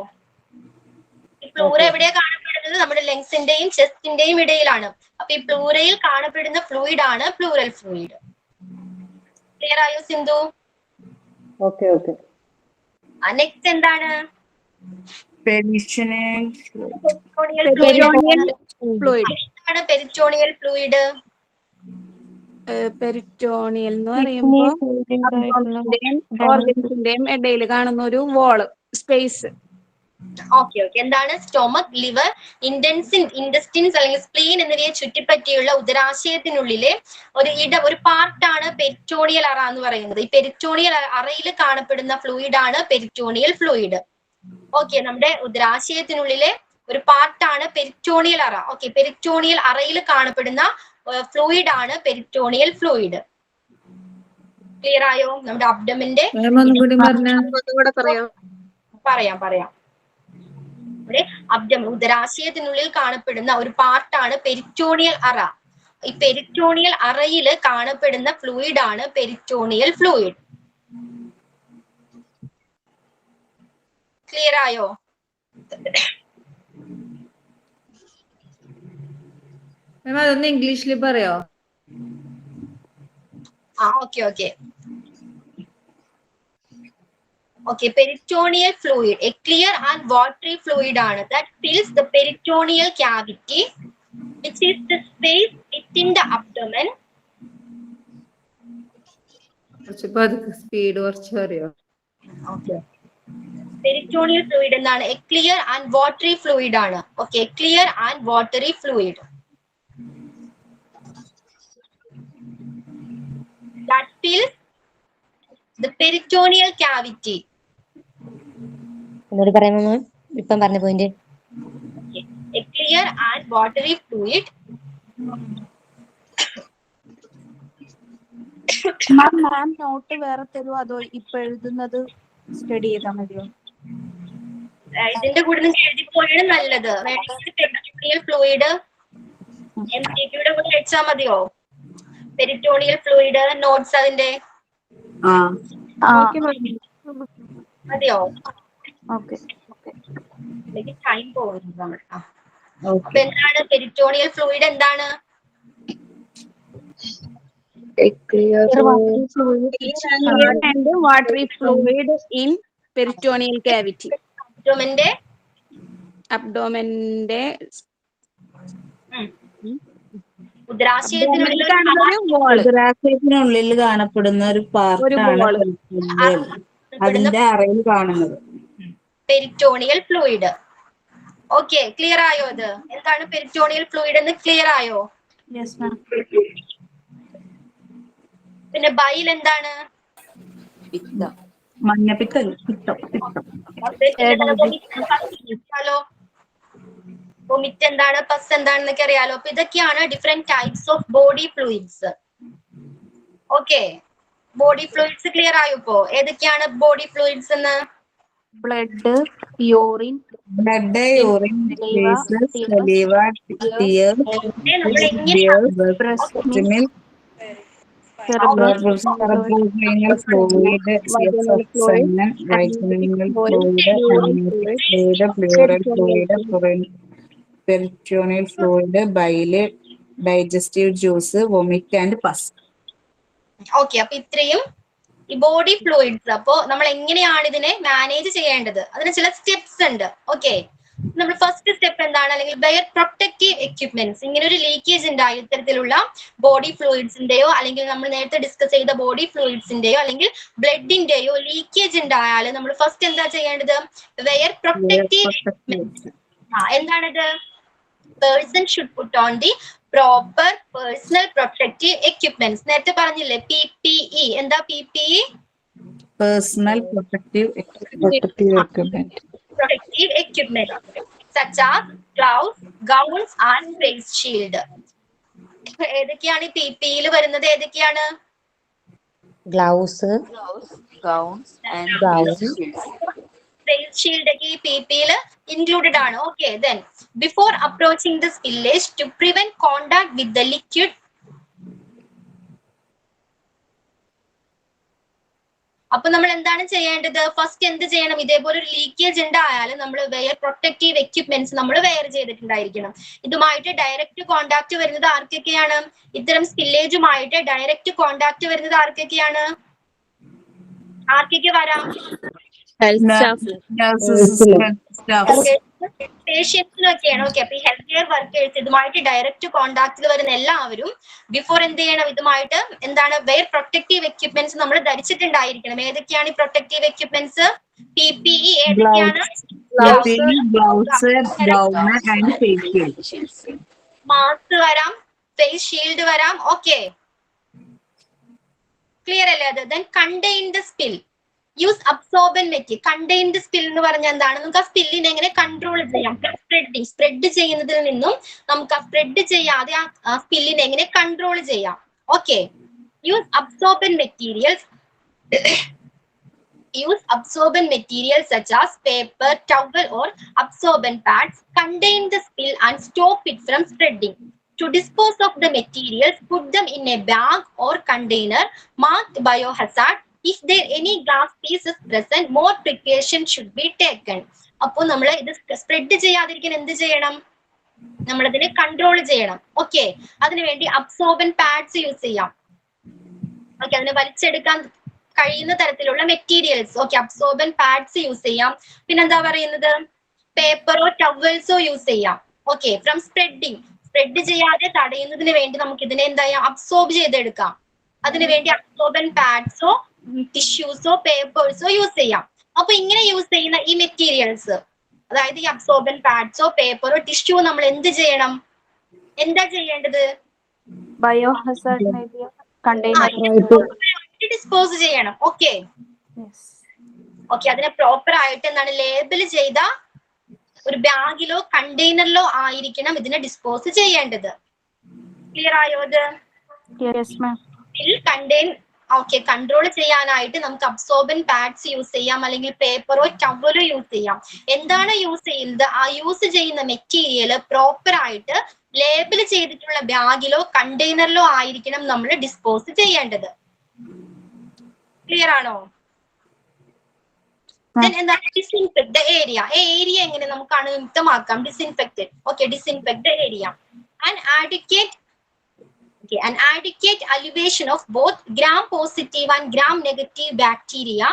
S1: ഈ പ്ലൂര എവിടെയാ കാണപ്പെടുന്നത്? നമ്മുടെ ലങ്സിന്റെയും ചെസ്റ്റിന്റെയും ഇടയിലാണ്. അപ്പൊ ഈ പ്ലൂരയിൽ കാണപ്പെടുന്ന ഫ്ലൂയിഡ് ആണ് പ്ലൂറൽ ഫ്ലൂയിഡ്. ക്ലിയർ ആയോ സിന്ധു?
S7: Okay okay.
S1: നെക്സ്റ്റ് എന്താണ്?
S2: പെരിറ്റോണിയൽ പെരിറ്റോണിയൽ എന്ന് പറയുമ്പോൾ ഓർഗൻസിന്റെയും ഇടയിൽ കാണുന്ന ഒരു വാള് സ്പേസ്.
S1: ഓക്കെ, എന്താണ്? സ്റ്റൊമക്, ലിവർ, ഇൻഡസ്റ്റിൻസ് അല്ലെങ്കിൽ സ്പ്ലീൻ എന്നിവയെ ചുറ്റിപ്പറ്റിയുള്ള ഉദരാശയത്തിനുള്ളിലെ ഒരു പാർട്ടാണ് പെരിറ്റോണിയൽ അറ എന്ന് പറയുന്നത്. ഈ പെരിറ്റോണിയൽ അറയിൽ കാണപ്പെടുന്ന ഫ്ലൂയിഡ് ആണ് പെരിറ്റോണിയൽ ഫ്ലൂയിഡ്. ഓക്കെ, നമ്മുടെ ഉദരാശയത്തിനുള്ളിലെ ഒരു പാർട്ടാണ് പെരിറ്റോണിയൽ അറ. ഓക്കെ, പെരിറ്റോണിയൽ അറയിൽ കാണപ്പെടുന്ന ഫ്ലൂയിഡ് ആണ് പെരിറ്റോണിയൽ ഫ്ലൂയിഡ്. ക്ലിയർ ആയോ? നമ്മുടെ അബ്ഡമിന്റെ പറയാം ഉദരാശയത്തിനുള്ളിൽ കാണപ്പെടുന്ന ഒരു പാർട്ടാണ് പെരിറ്റോണിയൽ അറ. ഈ പെരിറ്റോണിയൽ അറയിൽ കാണപ്പെടുന്ന ഫ്ലൂയിഡ് ആണ് പെരിറ്റോണിയൽ ഫ്ലൂയിഡ്. ക്ലിയർ ആയോ?
S6: അതൊന്ന് ഇംഗ്ലീഷിൽ പറയോ?
S1: Okay. Okay, peritoneal fluid, a clear and watery fluid ആണ് that fills the peritoneal cavity, which is the space within the abdomen.
S6: കുറച്ച് പതുക്കെ സ്പീഡ് കുറച്ച് അറിയോ?
S1: Okay. Peritoneal fluid എന്താണ്? A clear and watery fluid ആണ്. Okay, clear and watery fluid. That fills the peritoneal cavity.
S9: ഒന്നുകൂടി പറയാമോ ഇപ്പം പറഞ്ഞ point?
S1: A clear and watery fluid.
S5: Ma'am note വേറെ തരുമോ അതോ ഇപ്പൊ എഴുതുന്നത് സ്റ്റഡി ചെയ്താൽ മതിയോ?
S1: ഇതിന്റെ കൂടെ നിങ്ങൾക്ക് എഴുതിപ്പോയാണ് നല്ലത്. പെരിറ്റോണിയൽ ഫ്ലൂയിഡ് MCQയുടെ കൂടെ വെച്ചാൽ മതിയോ? പെരിറ്റോണിയൽ ഫ്ലൂയിഡ് നോട്ട്സ് അതിന്റെ മതിയോ? ടൈം പോകുന്നു നമ്മൾ. അപ്പൊ എന്താണ് പെരിറ്റോണിയൽ ഫ്ലൂയിഡ്? എന്താണ്?
S2: and watery fluid in peritoneal cavity. അബ്ഡോമന്റെ
S4: ഉദരാശയത്തിനുള്ളിൽ കാണപ്പെടുന്ന ഒരു പാർട്ടാണ് അതിന്റെ അറയിൽ കാണുന്നത്
S1: പെരിറ്റോണിയൽ ഫ്ലൂയിഡ്. ഓക്കെ, ക്ലിയർ ആയോ? അത് എന്താണ് പെരിറ്റോണിയൽ ഫ്ലൂയിഡ് എന്ന് ക്ലിയർ ആയോ? പിന്നെ ബൈൽ എന്താണ്?
S4: മഞ്ഞപ്പിത്തം.
S1: വൊമിറ്റ് എന്താണ്? പസ് എന്താണെന്നൊക്കെ അറിയാലോ. അപ്പൊ ഇതൊക്കെയാണ് different types of body fluids. Okay, body fluids clear ആയോ? ഇപ്പോ ഏതൊക്കെയാണ് ബോഡി ഫ്ലൂയിഡ്സ് എന്ന്?
S5: Blood, urine,
S4: saliva, tear, breast milk, cerebrospinal fluid, semen, vitaminal fluid, pleural fluid, peritoneal fluid, bile, digestive juice, vomit and pus.
S1: Okay, അപ്പൊ ഇത്രയും ഈ body fluids. അപ്പോ നമ്മൾ എങ്ങനെയാണ് ഇതിനെ മാനേജ് ചെയ്യേണ്ടത്? അതിന് ചില സ്റ്റെപ്സ് ഉണ്ട്. ഓക്കെ, നമ്മൾ ഫസ്റ്റ് സ്റ്റെപ്പ് എന്താണ്? അല്ലെങ്കിൽ വെയർ പ്രൊട്ടക്റ്റീവ് എക്യുപ്മെന്റ്സ്. ഇങ്ങനെ ഒരു ലീക്കേജ് ഉണ്ടായി ഇത്തരത്തിലുള്ള ബോഡി ഫ്ലൂയിഡ്സിന്റെയോ അല്ലെങ്കിൽ നമ്മൾ നേരത്തെ ഡിസ്കസ് ചെയ്ത ബോഡി ഫ്ലൂയിഡ്സിന്റെയോ അല്ലെങ്കിൽ ബ്ലഡിന്റെയോ ലീക്കേജ് ഉണ്ടായാൽ നമ്മൾ ഫസ്റ്റ് എന്താ ചെയ്യേണ്ടത്? Wear protective equipments. എന്താണിത്? Person should put on the proper personal protective equipments. നേരത്തെ പറഞ്ഞില്ലേ PPE. എന്താ PPE?
S4: Personal protective
S1: equipment such as gloves, gowns and face shield. ഏതൊക്കെയാണ് ഈ PPE യിൽ വരുന്നത്? ഏതൊക്കെയാണ്?
S9: Gloves,
S5: gowns and
S1: face shield ഒക്കെ ഈ PPE യിൽ ഇൻക്ലൂഡഡ് ആണ്. Okay, then before approaching the spillage to prevent contact with the liquid. അപ്പൊ നമ്മൾ എന്താണ് ചെയ്യേണ്ടത്? ഫസ്റ്റ് എന്ത് ചെയ്യണം? ഇതേപോലെ ഒരു ലീക്കേജ് ഉണ്ടായാൽ നമ്മൾ വെയർ പ്രൊട്ടക്റ്റീവ് എക്യുപ്മെന്റ്സ് നമ്മൾ വെയർ ചെയ്തിട്ടുണ്ടായിരിക്കണം. ഇതുമായിട്ട് ഡയറക്റ്റ് കോണ്ടാക്ട് വരുന്നത് ആർക്കൊക്കെയാണ്? ഇത്തരം സ്പില്ലേജുമായിട്ട് ഡയറക്റ്റ് കോണ്ടാക്ട് വരുന്നത് ആർക്കൊക്കെയാണ്? ആർക്കൊക്കെ വരാം? പേഷ്യൻസിനൊക്കെയാണ്. ഓക്കെ, അപ്പൊ ഈ ഹെൽത്ത് കെയർ വർക്കേഴ്സ് ഇതുമായിട്ട് ഡയറക്റ്റ് കോണ്ടാക്റ്റിൽ വരുന്ന എല്ലാവരും ബിഫോർ എന്ത് ചെയ്യണം? ഇതുമായിട്ട് എന്താണ് വെയർ പ്രൊട്ടക്റ്റീവ് എക്യുപ്മെന്റ്സ് നമ്മൾ ധരിച്ചിട്ടുണ്ടായിരിക്കണം. ഏതൊക്കെയാണ് ഈ പ്രൊട്ടക്റ്റീവ് എക്യുപ്മെന്റ്സ്? PPE ഏതൊക്കെയാണ്? മാസ്ക് വരാം, ഫേസ് ഷീൽഡ് വരാം. ഓക്കെ, ക്ലിയർ അല്ലേ? അത് then contain the spill. Use absorbent material. Contain the spill എന്ന് പറഞ്ഞാൽ എന്താണ്? നമുക്ക് ആ സ്പില്ലിനെ എങ്ങനെ കൺട്രോൾ ചെയ്യാം? സ്പ്രെഡ് ചെയ്യുന്നതിൽ നിന്നും നമുക്ക് ആ സ്പ്രെഡ് ചെയ്യാതെ ആ സ്പില്ലിനെ എങ്ങനെ കൺട്രോൾ ചെയ്യാം? Okay, use absorbent materials. Use absorbent materials such as paper, towel or absorbent pads. Contain the spill and stop it from spreading. To dispose of the materials, put them in a bag or container marked biohazard. If there any glass pieces present, more precaution should be taken. അപ്പോൾ നമ്മൾ ഇത് spread ചെയ്യാതിരിക്കാൻ എന്ത് ചെയ്യണം? നമ്മളതിനെ control ചെയ്യണം. Okay, അതിനുവേണ്ടി absorbent pads use ചെയ്യാം. ഓക്കെ, അതിനെ വലിച്ചെടുക്കാൻ കഴിയുന്ന തരത്തിലുള്ള materials. Okay, absorbent pads use ചെയ്യാം. പിന്നെന്താ പറയുന്നത്, പേപ്പറോ ടവൽസോ യൂസ് ചെയ്യാം. ഓക്കെ, ഫ്രം സ്പ്രെഡ് ചെയ്യാതെ തടയുന്നതിന് വേണ്ടി നമുക്ക് ഇതിനെ എന്താ ചെയ്യാം, അബ്സോർബ് ചെയ്തെടുക്കാം. അതിനുവേണ്ടി അബ്സോർബൻ പാഡ്സോ ടിഷ്യൂസോ പേപ്പേഴ്സോ യൂസ് ചെയ്യാം. അപ്പൊ ഇങ്ങനെ യൂസ് ചെയ്യുന്ന ഈ മെറ്റീരിയൽസ്, അതായത് ഈ അബ്സോർബൻ പാഡ്സോ പേപ്പറോ ടിഷ്യൂ നമ്മൾ എന്ത് ചെയ്യണം, എന്താ ചെയ്യേണ്ടത്,
S5: ബയോഹസാർഡ് കണ്ടെയ്നർ
S1: ഡിസ്പോസ് ചെയ്യണം. ഓക്കെ ഓക്കെ, അതിനെ പ്രോപ്പർ ആയിട്ട് എന്താണ് ലേബൽ ചെയ്ത ഒരു ബാഗിലോ കണ്ടെയ്നറിലോ ആയിരിക്കണം ഇതിനെ ഡിസ്പോസ് ചെയ്യേണ്ടത്. ക്ലിയർ ആയോ? ഇത് ഓക്കെ, കൺട്രോൾ ചെയ്യാനായിട്ട് നമുക്ക് അബ്സോർബൻ പാഡ്സ് യൂസ് ചെയ്യാം, അല്ലെങ്കിൽ പേപ്പറോ ടവലോ യൂസ് ചെയ്യാം. എന്താണ് യൂസ് ചെയ്യുന്നത്, ആ യൂസ് ചെയ്യുന്ന മെറ്റീരിയൽ പ്രോപ്പർ ആയിട്ട് ലേബിൾ ചെയ്തിട്ടുള്ള ബാഗിലോ കണ്ടെയ്നറിലോ ആയിരിക്കണം നമ്മൾ ഡിസ്പോസ് ചെയ്യേണ്ടത്. ക്ലിയർ ആണോ? എന്താണ് ഡിസിൻഫെക്ട് ദ ഏരിയ. ഏരിയ എങ്ങനെ നമുക്ക് അണുവിമുക്തമാക്കാം? Disinfected. Okay, disinfect the area. An adequate elevation of both gram-positive and gram-negative bacteria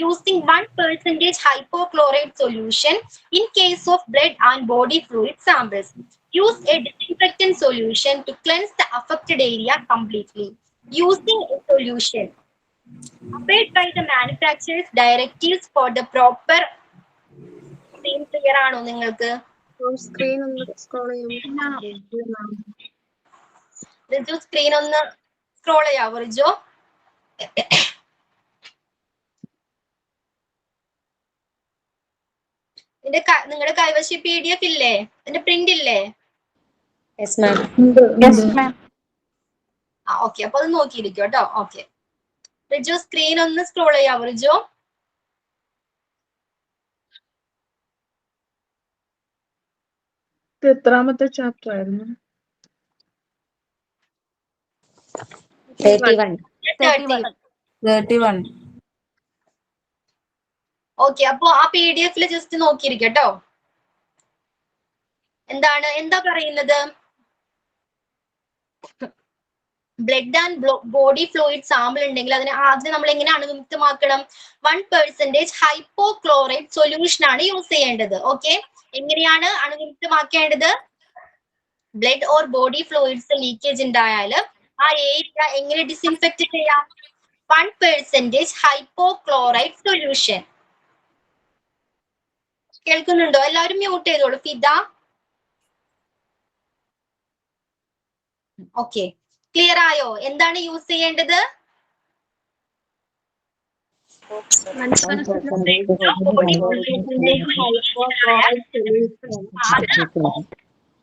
S1: using 1% hypochlorite solution in case of blood and body fluid samples. Use a disinfectant solution to cleanse the affected area completely. Using a solution applied by the manufacturer's directives for the proper. Clear ആണോ നിങ്ങൾക്ക്?
S3: Screen ഒന്ന് scroll ചെയ്യാം.
S1: Riju screen ഒന്ന് scroll ചെയ്യാവോ Riju? നിങ്ങളുടെ കൈവശം PDF ഇല്ലേ, അതിന്റെ print ഇല്ലേ? ഓക്കെ, അപ്പൊ അത് നോക്കിയിരിക്കും കേട്ടോ. ഓക്കെ, റിജു സ്ക്രീൻ ഒന്ന് സ്ക്രോൾ ചെയ്യാവോ റിജു?
S3: എത്രാമത്തെ ചാപ്റ്റർ ആയിരുന്നു?
S4: 31.
S1: ഓക്കെ, അപ്പൊ ആ PDF ജസ്റ്റ് നോക്കിയിരിക്കട്ടോ. എന്താ പറയുന്നത്, blood and body fluid sample ഉണ്ടെങ്കിൽ അതിനെ ആദ്യം നമ്മൾ എങ്ങനെ അണുവിമുക്തമാക്കണം? 1% ഹൈപ്പോക്ലോറൈറ്റ് സൊല്യൂഷൻ ആണ് യൂസ് ചെയ്യേണ്ടത്. ഓക്കെ, എങ്ങനെയാണ് അണുവിമുക്തമാക്കേണ്ടത്? Blood or body fluids leakage ഉണ്ടായാൽ ആ ഏരിയ എങ്ങനെ ഡിസിൻഫെക്ട് ചെയ്യാം? 1% ഹൈപ്പോക്ലോറൈറ്റ് സൊല്യൂഷൻ. കേൾക്കുന്നുണ്ടോ? എല്ലാവരും മ്യൂട്ട് ചെയ്തോളൂ. ഫിദ, ഓക്കെ, ക്ലിയർ ആയോ? എന്താണ് യൂസ് ചെയ്യേണ്ടത്?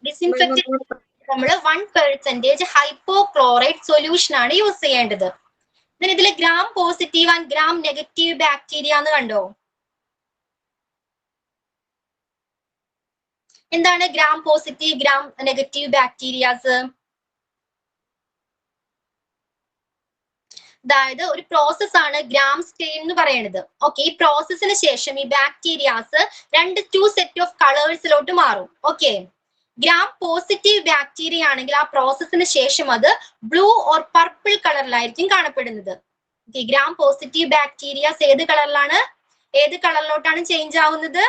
S1: ഡിസിൻഫെക്റ്റ് നമ്മൾ 1% ഹൈപ്പോക്ലോറൈറ്റ് സൊല്യൂഷൻ ആണ് യൂസ് ചെയ്യേണ്ടത്. ഇതിൽ gram positive and gram negative bacteria എന്ന് കണ്ടോ? എന്താണ് gram positive gram negative bacterias? അതായത് ഒരു പ്രോസസ് ആണ് ഗ്രാം സ്റ്റെയിൻ എന്ന് പറയുന്നത്. ഓക്കെ, ഈ പ്രോസസ്സിന് ശേഷം ഈ ബാക്ടീരിയാസ് 2 സെറ്റ് ഓഫ് കളേഴ്സിലോട്ട് മാറും. ഓക്കെ, ഗ്രാം പോസിറ്റീവ് ബാക്ടീരിയ ആണെങ്കിൽ ആ പ്രോസസ്സിന് ശേഷം അത് ബ്ലൂ ഓർ പർപ്പിൾ കളറിലായിരിക്കും കാണപ്പെടുന്നത്. ഓക്കെ, ഗ്രാം പോസിറ്റീവ് ബാക്ടീരിയാസ് ഏത് കളറിലോട്ടാണ് ചേഞ്ച് ആവുന്നത്?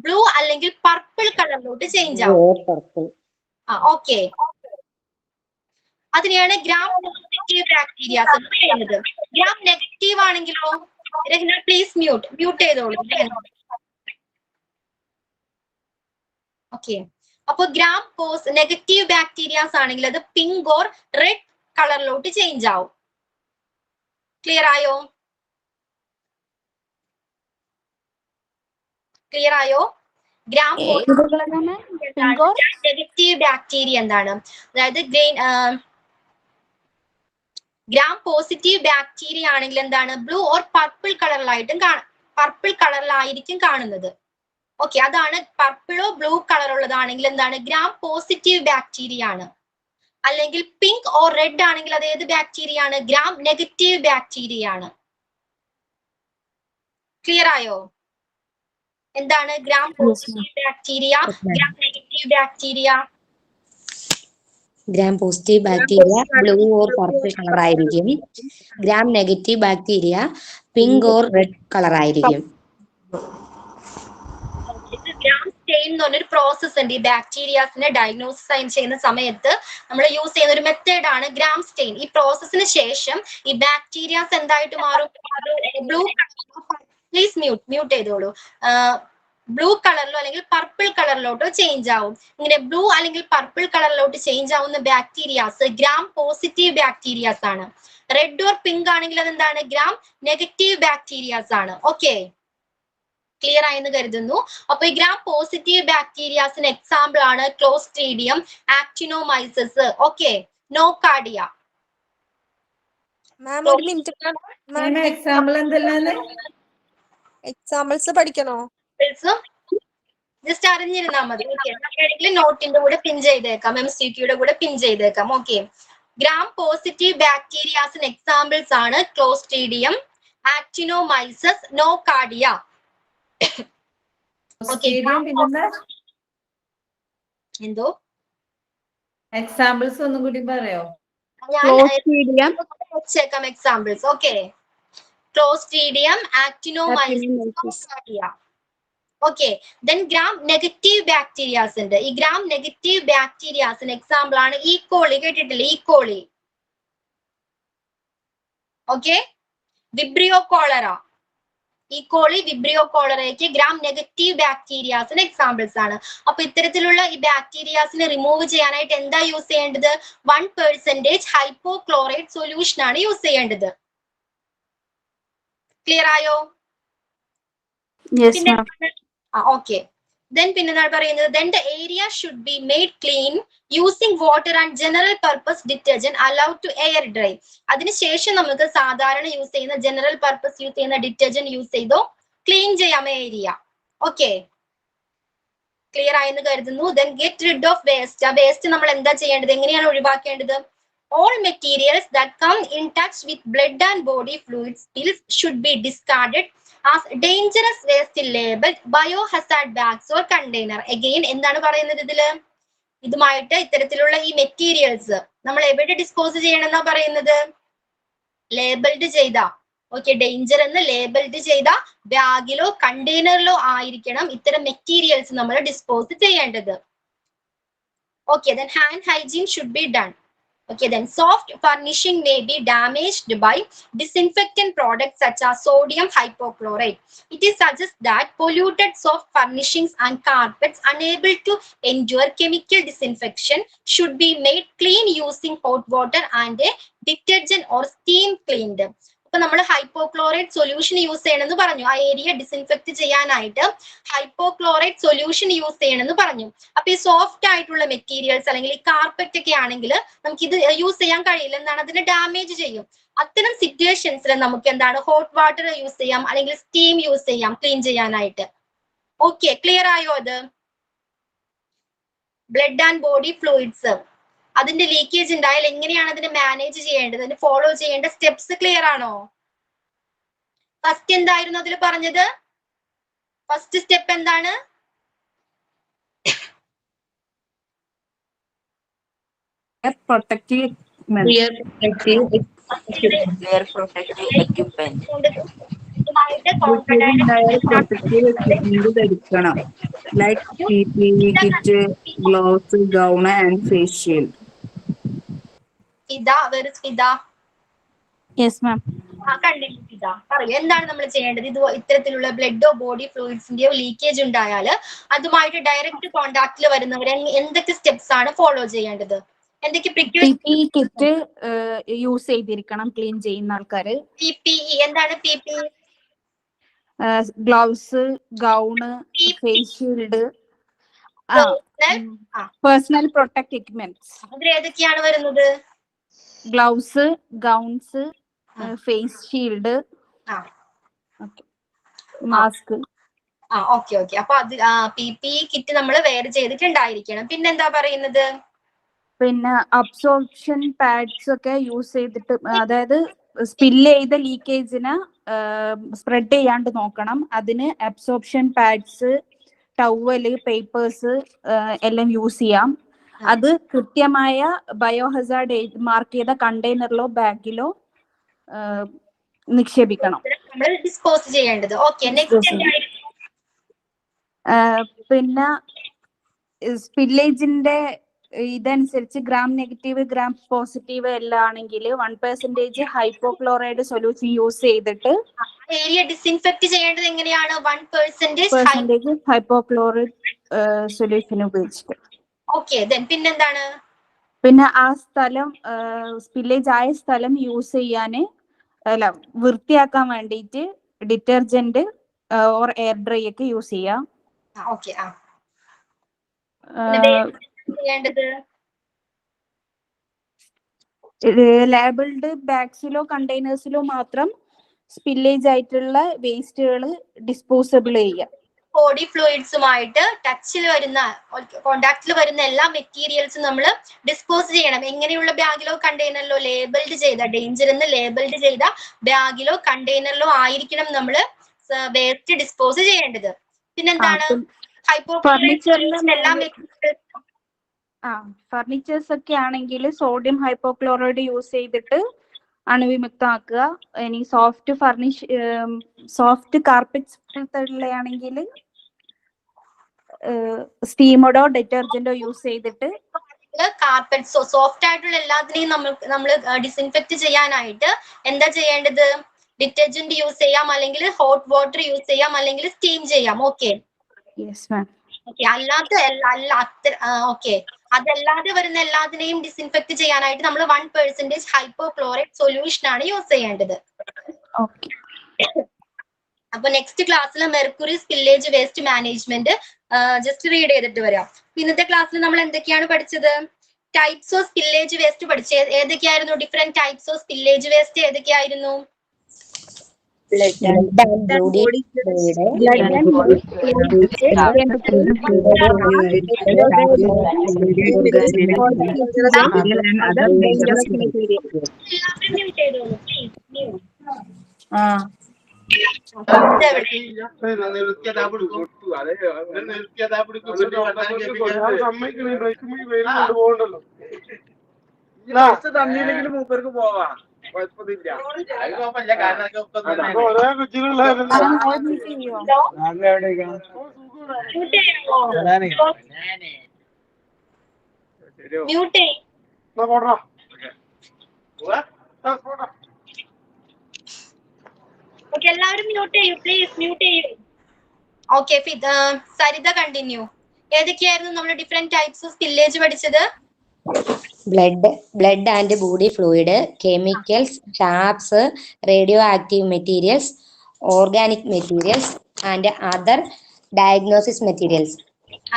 S1: ബ്ലൂ അല്ലെങ്കിൽ പർപ്പിൾ കളറിലോട്ട് ചേഞ്ച് ആവും. ഓക്കെ, അതിനെയാണ് ഗ്രാം പോസിറ്റീവ് ബാക്ടീരിയാസ് എന്ന് പറയുന്നത്. ഗ്രാം നെഗറ്റീവ് ആണെങ്കിലോ? രഹ്ന പ്ലീസ് മ്യൂട്ട് ചെയ്തോളൂ. ഓക്കെ, അപ്പൊ ഗ്രാം നെഗറ്റീവ് ബാക്ടീരിയാസ് ആണെങ്കിൽ അത് പിങ്ക് ഓർ റെഡ് കളറിലോട്ട് ചേഞ്ച് ആവും. ക്ലിയർ ആയോ? ഗ്രാം നെഗറ്റീവ് ബാക്ടീരിയ എന്താണ്? അതായത് ഗ്രാം പോസിറ്റീവ് ബാക്ടീരിയ ആണെങ്കിൽ എന്താണ്? ബ്ലൂ ഓർ പർപ്പിൾ കളറിലായിരിക്കും കാണുന്നത്. ഓക്കെ, അതാണ് പർപ്പിളോ ബ്ലൂ കളർ ഉള്ളതാണെങ്കിൽ എന്താണ്? ഗ്രാം പോസിറ്റീവ് ബാക്ടീരിയ ആണ്. അല്ലെങ്കിൽ പിങ്ക് ഓർ റെഡ് ആണെങ്കിൽ അത് ഏത് ബാക്ടീരിയ ആണ്? ഗ്രാം നെഗറ്റീവ് ബാക്ടീരിയ ആണ്. ക്ലിയർ ആയോ? എന്താണ് gram positive bacteria, gram negative bacteria?
S9: Gram positive bacteria blue or purple colour ആയിരിക്കും. Gram negative bacteria pink or red colour ആയിരിക്കും.
S1: ഗ്രാം സ്റ്റെയിൻ എന്ന് പറഞ്ഞൊരു പ്രോസസ് ഉണ്ട്. ഈ ബാക്ടീരിയാസിനെ ഡയഗ്നോസിസ് ചെയ്യുന്ന സമയത്ത് നമ്മൾ യൂസ് ചെയ്യുന്ന ഒരു മെത്തേഡ് ആണ് ഗ്രാം സ്റ്റെയിൻ. ഈ പ്രോസസ്സിന് ശേഷം ഈ ബാക്ടീരിയാസ് എന്തായിട്ട് മാറും? ബ്ലൂ പ്ലീസ് മ്യൂട്ട് ചെയ്തോളൂ. ബ്ലൂ കളറിലോ അല്ലെങ്കിൽ പർപ്പിൾ കളറിലോട്ടോ ചേഞ്ച് ആവും. ഇങ്ങനെ ബ്ലൂ അല്ലെങ്കിൽ പർപ്പിൾ കളറിലോട്ട് ചേഞ്ച് ആവുന്ന ബാക്ടീരിയാസ് ഗ്രാം പോസിറ്റീവ് ബാക്ടീരിയാസ് ആണ്. റെഡ് ഓർ പിങ്ക് ആണെങ്കിൽ അതെന്താണ്? ഗ്രാം നെഗറ്റീവ് ബാക്ടീരിയാസ് ആണ്. ഓക്കെ, ക്ലിയർ ആയെന്ന് കരുതുന്നു. അപ്പൊ ഈ ഗ്രാം പോസിറ്റീവ് ബാക്ടീരിയാസിന് എക്സാമ്പിൾ ആണ് ക്ലോസ്ട്രീഡിയം, ആക്ടിനോമൈസസ്, ഓക്കെ, നോകാർഡിയ.
S6: എക്സാമ്പിൾ എന്തെല്ലാം
S10: എക്സാമ്പിൾസ് പഠിക്കണോ?
S1: ജസ്റ്റ് അറിഞ്ഞിരുന്നാൽ മതി. ഓക്കെ, വേണമെങ്കിൽ നോട്ടിന്റെ കൂടെ പിൻ ചെയ്തേക്കാം, MCQയുടെ കൂടെ പിൻ ചെയ്തേക്കാം. ഓക്കെ, ഗ്രാം പോസിറ്റീവ് ബാക്ടീരിയാസിന് എക്സാമ്പിൾസ് ആണ് ക്ലോസ്ട്രീഡിയം, ആക്ടിനോമൈസസ്, നോകാർഡിയ. എന്തോ
S6: എക്സാമ്പിൾസ് ഒന്നും കൂടി പറയോ?
S1: ഞാൻ വെച്ചേക്കാം examples. Okay, clostridium, actinomyces, nocardia. Okay, then gram negative bacterias ഉണ്ട്. ഈ ഗ്രാം നെഗറ്റീവ് ബാക്ടീരിയാസിന് എക്സാമ്പിൾ ആണ് ഈക്കോളി. കേട്ടിട്ടില്ലേ? E coli. Okay, vibrio cholera. E coli, vibrio കോളറയ്ക്ക് ഗ്രാം നെഗറ്റീവ് ബാക്ടീരിയാസിന് എക്സാമ്പിൾസ് ആണ്. അപ്പൊ ഇത്തരത്തിലുള്ള ഈ ബാക്ടീരിയാസിനെ റിമൂവ് ചെയ്യാനായിട്ട് എന്താ യൂസ് ചെയ്യേണ്ടത്? 1% ഹൈപ്പോക്ലോറൈഡ് സൊല്യൂഷൻ ആണ് യൂസ് ചെയ്യേണ്ടത്. ക്ലിയർ ആയോ? പിന്നെ ഓക്കെ, ദെൻ പിന്നെ എന്താണ് പറയുന്നത്? Then the area should be made clean using water and general purpose detergent allowed to air dry. അതിനുശേഷം നമുക്ക് സാധാരണ യൂസ് ചെയ്യുന്ന ജനറൽ പർപ്പസ് യൂസ് ചെയ്യുന്ന ഡിറ്റർജന്റ് യൂസ് ചെയ്തോ ക്ലീൻ ചെയ്യാം ഏരിയ. ഓക്കെ, ക്ലിയർ ആയെന്ന് കരുതുന്നു. Then get rid of waste. ആ വേസ്റ്റ് നമ്മൾ എന്താ ചെയ്യേണ്ടത്? എങ്ങനെയാണ് ഒഴിവാക്കേണ്ടത്? All materials that come in touch with blood and body fluids spills should be discarded as dangerous waste labeled biohazard bags or container. Again, എന്താണ് പറയുന്നത് ഇതില്? ഇതുമായിട്ട് ഇത്തരത്തിലുള്ള ഈ മെറ്റീരിയൽസ് നമ്മൾ എവിടെ ഡിസ്പോസ് ചെയ്യണമെന്നാ പറയുന്നത്? ലേബിൾഡ് ചെയ്ത, ഓക്കെ, ഡേഞ്ചർ എന്ന് ലേബിൾഡ് ചെയ്ത ബാഗിലോ കണ്ടെയ്നറിലോ ആയിരിക്കണം ഇത്തരം മെറ്റീരിയൽസ് നമ്മൾ ഡിസ്പോസ് ചെയ്യേണ്ടത്. Okay, then hand hygiene should be done. Okay, then soft furnishing may be damaged by disinfectant products such as sodium hypochlorite. It is suggested that polluted soft furnishings and carpets unable to endure chemical disinfection should be made clean using hot water and a detergent or steam cleaned. അപ്പൊ നമ്മൾ hypochloride solution use ചെയ്യണമെന്ന് പറഞ്ഞു. ആ area disinfect ചെയ്യാനായിട്ട് hypochloride solution use ചെയ്യണമെന്ന് പറഞ്ഞു. അപ്പൊ ഈ സോഫ്റ്റ് ആയിട്ടുള്ള മെറ്റീരിയൽസ് അല്ലെങ്കിൽ ഈ കാർപ്പറ്റ് ഒക്കെ ആണെങ്കിൽ നമുക്ക് ഇത് യൂസ് ചെയ്യാൻ കഴിയില്ല. എന്താണ്? അതിനെ ഡാമേജ് ചെയ്യും. അത്തരം സിറ്റുവേഷൻസിൽ നമുക്ക് എന്താണ്? ഹോട്ട് വാട്ടർ യൂസ് ചെയ്യാം അല്ലെങ്കിൽ സ്റ്റീം യൂസ് ചെയ്യാം ക്ലീൻ ചെയ്യാനായിട്ട്. ഓക്കെ, ക്ലിയർ ആയോ? അത് ബ്ലഡ് ആൻഡ് ബോഡി ഫ്ലൂയിഡ്സ് അതിന്റെ ലീക്കേജ് ഉണ്ടായാൽ എങ്ങനെയാണ് അതിനെ മാനേജ് ചെയ്യേണ്ടത്? അതിന് ഫോളോ ചെയ്യേണ്ട സ്റ്റെപ്സ് ക്ലിയർ ആണോ? ഫസ്റ്റ് എന്തായിരുന്നു അതിൽ പറഞ്ഞത്? ഫസ്റ്റ് സ്റ്റെപ്പ് എന്താണ്?
S4: പ്രൊട്ടക്റ്റീവ് ധരിക്കണം. Like PPE kit, gloves, gown and face shield.
S1: പറയൂ, എന്താണ് നമ്മൾ ചെയ്യേണ്ടത്? ഇത് ഇത്തരത്തിലുള്ള ബ്ലഡോ ബോഡി ഫ്ലൂയിഡ്സിന്റെയോ ലീക്കേജ് ഉണ്ടായാൽ അതുമായിട്ട് ഡയറക്റ്റ് കോണ്ടാക്റ്റിൽ വരുന്നവരെ എന്തൊക്കെ സ്റ്റെപ്സ് ആണ് ഫോളോ ചെയ്യേണ്ടത്? എന്തൊക്കെ
S5: PPE കിറ്റ് യൂസ് ചെയ്തിരിക്കണം ക്ലീൻ ചെയ്യുന്ന ആൾക്കാര്.
S1: PPE എന്താണ്? PPE
S5: gloves, gown, face shield, personal protect equipments.
S1: അതിൽ ഏതൊക്കെയാണ് വരുന്നത്?
S5: Gloves, gowns, face shield, mask.
S1: Okay okay. അപ്പൊ അത് PPE കിറ്റ് നമ്മൾ വെയർ ചെയ്തിട്ടുണ്ടായിരിക്കണം. പിന്നെന്താ പറയുന്നത്?
S5: പിന്നെ അബ്സോർപ്ഷൻ പാഡ്സ് ഒക്കെ യൂസ് ചെയ്തിട്ട്, അതായത് സ്പില്ല് ചെയ്ത ലീക്കേജിന് സ്പ്രെഡ് ചെയ്യാണ്ട് നോക്കണം. അതിന് അബ്സോർപ്ഷൻ പാഡ്സ്, ടവല്, പേപ്പേഴ്സ് എല്ലാം യൂസ് ചെയ്യാം. അത് കൃത്യമായ ബയോഹസാർഡ് മാർക്ക് ചെയ്ത കണ്ടെയ്നറിലോ ബാഗിലോ നിക്ഷേപിക്കണം.
S1: നമ്മൾ ഡിസ്പോസ് ചെയ്യേണ്ടത്. ഓക്കെ, നെക്സ്റ്റ് എന്തായിരുന്നു?
S5: പിന്നെ സ്പില്ലേജിന്റെ ഇതനുസരിച്ച് ഗ്രാം നെഗറ്റീവ് ഗ്രാം പോസിറ്റീവ് എല്ലാം ആണെങ്കിൽ 1% ഹൈപ്പോക്ലോറൈഡ് സൊല്യൂഷൻ യൂസ് ചെയ്തിട്ട്
S1: ഏരിയ ഡിസിൻഫെക്ട് ചെയ്യേണ്ടത് എങ്ങനെയാണ്? 1%
S5: ഹൈപ്പോക്ലോറൈഡ് സൊല്യൂഷൻ ഉപയോഗിച്ചിട്ട്.
S1: ഓക്കെ, പിന്നെന്താണ്?
S5: പിന്നെ ആ സ്ഥലം സ്പില്ലേജ് ആയ സ്ഥലം യൂസ് ചെയ്യാന് വൃത്തിയാക്കാൻ വേണ്ടിയിട്ട് ഡിറ്റർജന്റ് ഓർ എയർ ഡ്രൈ ഒക്കെ യൂസ് ചെയ്യാം.
S1: ഓക്കെ, ചെയ്യേണ്ടത്
S5: ലേബിൾഡ് ബാഗ്സിലോ കണ്ടെയ്നേഴ്സിലോ മാത്രം സ്പില്ലേജ് ആയിട്ടുള്ള വേസ്റ്റുകൾ ഡിസ്പോസിബിൾ ചെയ്യാം.
S1: ബോഡി ഫ്ലൂയിഡ്സുമായിട്ട് ടച്ചിൽ വരുന്ന കോണ്ടാക്റ്റിൽ വരുന്ന എല്ലാ മെറ്റീരിയൽസും നമ്മൾ ഡിസ്പോസ് ചെയ്യണം. എങ്ങനെയുള്ള ബാഗിലോ കണ്ടെയ്നറിലോ ലേബിൾഡ് ചെയ്ത ഡേഞ്ചർ എന്ന് ലേബിൾഡ് ചെയ്ത ബാഗിലോ കണ്ടെയ്നറിലോ ആയിരിക്കണം നമ്മൾ വേസ്റ്റ് ഡിസ്പോസ് ചെയ്യേണ്ടത്. പിന്നെന്താണ്?
S5: ഫർണിച്ചേഴ്സ് ഒക്കെ ആണെങ്കിൽ സോഡിയം ഹൈപ്പോക്ലോറൈഡ് യൂസ് ചെയ്തിട്ട് അണുവിമുക്തമാക്കുക. ഇനി സോഫ്റ്റ് കാർപ്പറ്റ്സ് ആണെങ്കിൽ സ്റ്റീമോടോ ഡിറ്റർജന്റോ യൂസ് ചെയ്തിട്ട്
S1: കാർപ്പറ്റ്സോ സോഫ്റ്റ് ആയിട്ടുള്ള എല്ലാത്തിനെയും നമ്മൾ ഡിസിൻഫെക്ട് ചെയ്യാനായിട്ട് എന്താ ചെയ്യേണ്ടത്? ഡിറ്റർജന്റ് യൂസ് ചെയ്യാം, അല്ലെങ്കിൽ ഹോട്ട് വാട്ടർ യൂസ് ചെയ്യാം, അല്ലെങ്കിൽ സ്റ്റീം ചെയ്യാം. ഓക്കെ, അതല്ലാതെ വരുന്ന എല്ലാത്തിനെയും ഡിസിൻഫെക്ട് ചെയ്യാനായിട്ട് നമ്മൾ 1% ഹൈപ്പോക്ലോറൈഡ് സൊല്യൂഷൻ ആണ് യൂസ് ചെയ്യേണ്ടത്. അപ്പൊ നെക്സ്റ്റ് ക്ലാസ്സിൽ mercury spillage waste management just read ചെയ്തിട്ട് വരാം. ഇന്നത്തെ ക്ലാസ്സിൽ നമ്മൾ എന്തൊക്കെയാണ് പഠിച്ചത്? ടൈപ്സ് ഓഫ് സ്പില്ലേജ് വേസ്റ്റ് പഠിച്ചു. ഏതൊക്കെയായിരുന്നു different types of spillage waste? ഏതൊക്കെയായിരുന്നു? എല്ലാവരും മ്യൂട്ട് ചെയ്യൂ പ്ലീസ്, മ്യൂട്ട് ചെയ്യൂ. Okay, Saritha continue. ഏതൊക്കെയായിരുന്നു നമ്മൾ ഡിഫറെന്റ് ടൈപ്സ് ഓഫ് സ്പില്ലേജ് പഠിച്ചത്?
S9: Blood and body fluid, chemicals, sharps, radioactive materials, organic materials and other diagnosis materials.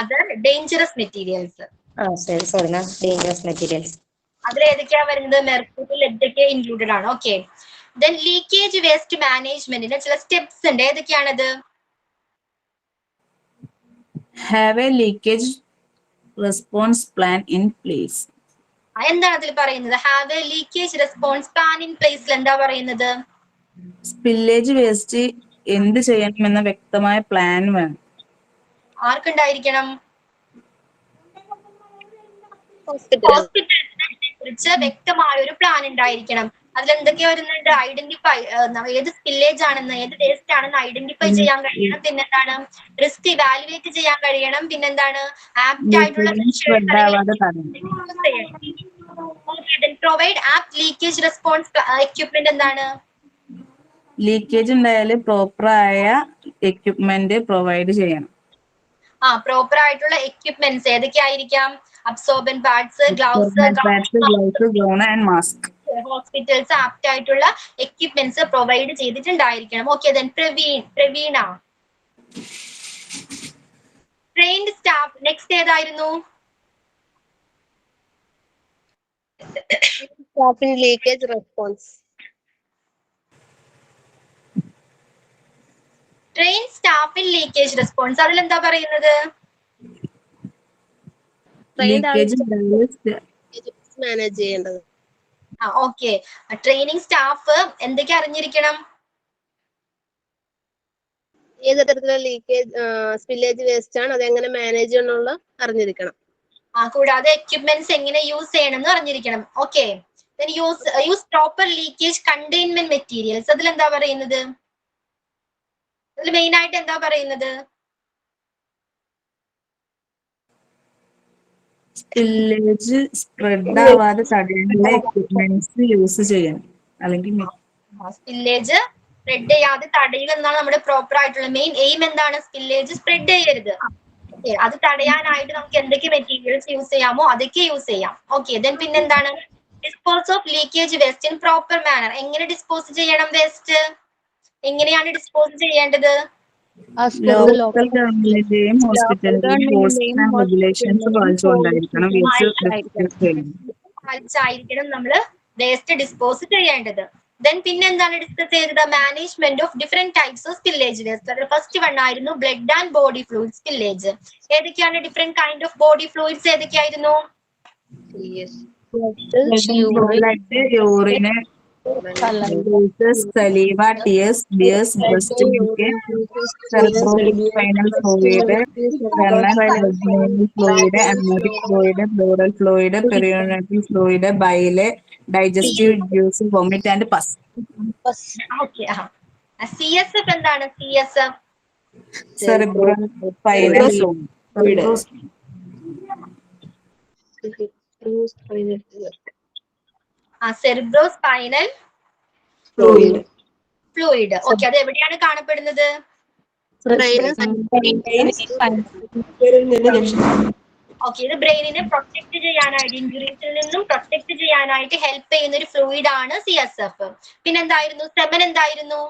S1: Other dangerous materials.
S9: Sorry ma'am, dangerous materials.
S1: അതിൽ ഏതൊക്കെയാ വരുന്നത്? Mercury, ലെഡൊക്കെ included ആണ്. Okay, then leakage waste മാനേജ്മെന്റിന് ചില steps ഉണ്ട്. ഏതൊക്കെയാണത്?
S4: Have a leakage response plan in place.
S1: എന്താണ് അതിൽ പറയുന്നത്? Have a leakage response plan in പ്ലേസിൽ എന്താ പറയുന്നത്?
S4: സ്പില്ലേജ് വേസ്റ്റ് എന്ത് ചെയ്യണമെന്ന വ്യക്തമായ പ്ലാൻ വേണം.
S1: ആർക്കുണ്ടായിരിക്കണം? ഹോസ്പിറ്റലിനെ കുറിച്ച് വ്യക്തമായ ഒരു പ്ലാൻ ഉണ്ടായിരിക്കണം. അതിൽ എന്തൊക്കെയാ വരുന്നുണ്ട്? ഐഡന്റിഫൈ ഏത് സ്പില്ലേജ് ആണെന്ന്, ഏത് വേസ്റ്റ് ആണെന്ന് ഐഡന്റിഫൈ ചെയ്യാൻ കഴിയണം. പിന്നെന്താണ്? റിസ്ക് ഇവാലുവേറ്റ് ചെയ്യാൻ കഴിയണം. പിന്നെന്താണ്? ആപ്റ്റ് ആയിട്ടുള്ള provide apt leakage response equipment. എന്താണ്?
S4: ലീക്കേജ് ഉണ്ടായാല് പ്രോപ്പറായ എക്യുപ്മെന്റ് പ്രൊവൈഡ് ചെയ്യണം.
S1: പ്രോപ്പർ ആയിട്ടുള്ള എക്യുപ്മെന്റ്സ് ഏതൊക്കെയായിരിക്കാം? Absorbent pads, gloves,
S4: gown and mask.
S1: Hospitals apt ആയിട്ടുള്ള എക്യുപ്മെന്റ്സ് പ്രൊവൈഡ് ചെയ്തിട്ടുണ്ടായിരിക്കണം. Okay, then Praveena. Trained staff. Next ഏതായിരുന്നു?
S10: Leakage response.
S1: Train staff in leakage response. അതിലെന്താ പറയുന്നത്?
S10: മാനേജ് ചെയ്യേണ്ടത്.
S1: ഓക്കെ, ട്രെയിനിങ് സ്റ്റാഫ് എന്തൊക്കെ അറിഞ്ഞിരിക്കണം?
S10: ഏത് തരത്തിലുള്ള ലീക്കേജ് സ്പില്ലേജ് വേസ്റ്റ് ആണ്, അതെങ്ങനെ മാനേജ് ചെയ്യണമെന്നുള്ള അറിഞ്ഞിരിക്കണം.
S1: കൂടാതെ എക്യുപ്മെന്റ്സ് എങ്ങനെ യൂസ് ചെയ്യണം എന്ന് അറിഞ്ഞിരിക്കണം. Okay, use proper leakage containment materials. അതിലെന്താ പറയുന്നത്? അതിൽ മെയിൻ ആയിട്ട് എന്താ പറയുന്നത്?
S4: സ്പില്ലേജ് സ്പ്രെഡ് ആവാതെ തടയാനുള്ള എക്യുപ്മെന്റ്സ് യൂസ് ചെയ്യണം. അല്ലെങ്കിൽ
S1: സ്പില്ലേജ് സ്പ്രെഡ് ചെയ്യാതെ തടയുക എന്നാണ് നമ്മുടെ പ്രോപ്പർ ആയിട്ടുള്ള മെയിൻ എയിം. എന്താണ്? സ്പില്ലേജ് സ്പ്രെഡ് ചെയ്യരുത്. ഓക്കെ, അത് തടയാനായിട്ട് നമുക്ക് എന്തൊക്കെ മെറ്റീരിയൽസ് യൂസ് ചെയ്യാമോ അതൊക്കെ യൂസ് ചെയ്യാം. ഓക്കെ, ദെൻ പിന്നെന്താണ്? Dispose of leakage waste in proper manner. എങ്ങനെ ഡിസ്പോസ് ചെയ്യണം വേസ്റ്റ്? എങ്ങനെയാണ് ഡിസ്പോസ് ചെയ്യേണ്ടത്?
S4: ലോക്കൽ ഗവൺമെന്റിന്റെയും ഹോസ്പിറ്റലിന്റെയും റൂൾസ് ആൻഡ് റെഗുലേഷൻസ് പാലിച്ചുകൊണ്ടായിരിക്കണം
S1: പാലിച്ചായിരിക്കണം നമ്മൾ വേസ്റ്റ് ഡിസ്പോസ് ചെയ്യേണ്ടത്. ദെൻ പിന്നെന്താണ് ഡിസ്കസ് ചെയ്തത്? Management of different types of spillage waste. First one ആയിരുന്നു blood and body fluid spillage. ഏതൊക്കെയാണ് different kind of body fluids? ഏതൊക്കെയായിരുന്നു?
S4: യൂറിന്, സലീവ, ടിയേഴ്സ്, ബിയേഴ്സ്, breast milk, cerebrospinal fluid, fluid, amniotic fluid, plural fluid, peritoneal fluid, bile, digestive juice, vomit and pus.
S1: Okay, CSF എന്താണ്? CSF
S4: cerebrospinal fluid.
S1: Cerebrospinal fluid. Okay, അത് എവിടെയാണ് കാണപ്പെടുന്നത്? Okay, ഇത് ബ്രെയിനിനെ protect ചെയ്യാനായിട്ട്, ഇഞ്ചുറീസിൽ നിന്നും protect ചെയ്യാനായിട്ട് help ചെയ്യുന്ന ഒരു ഫ്ലൂയിഡ് ആണ് CSF. പിന്നെന്തായിരുന്നു? സെമൻ എന്തായിരുന്നു?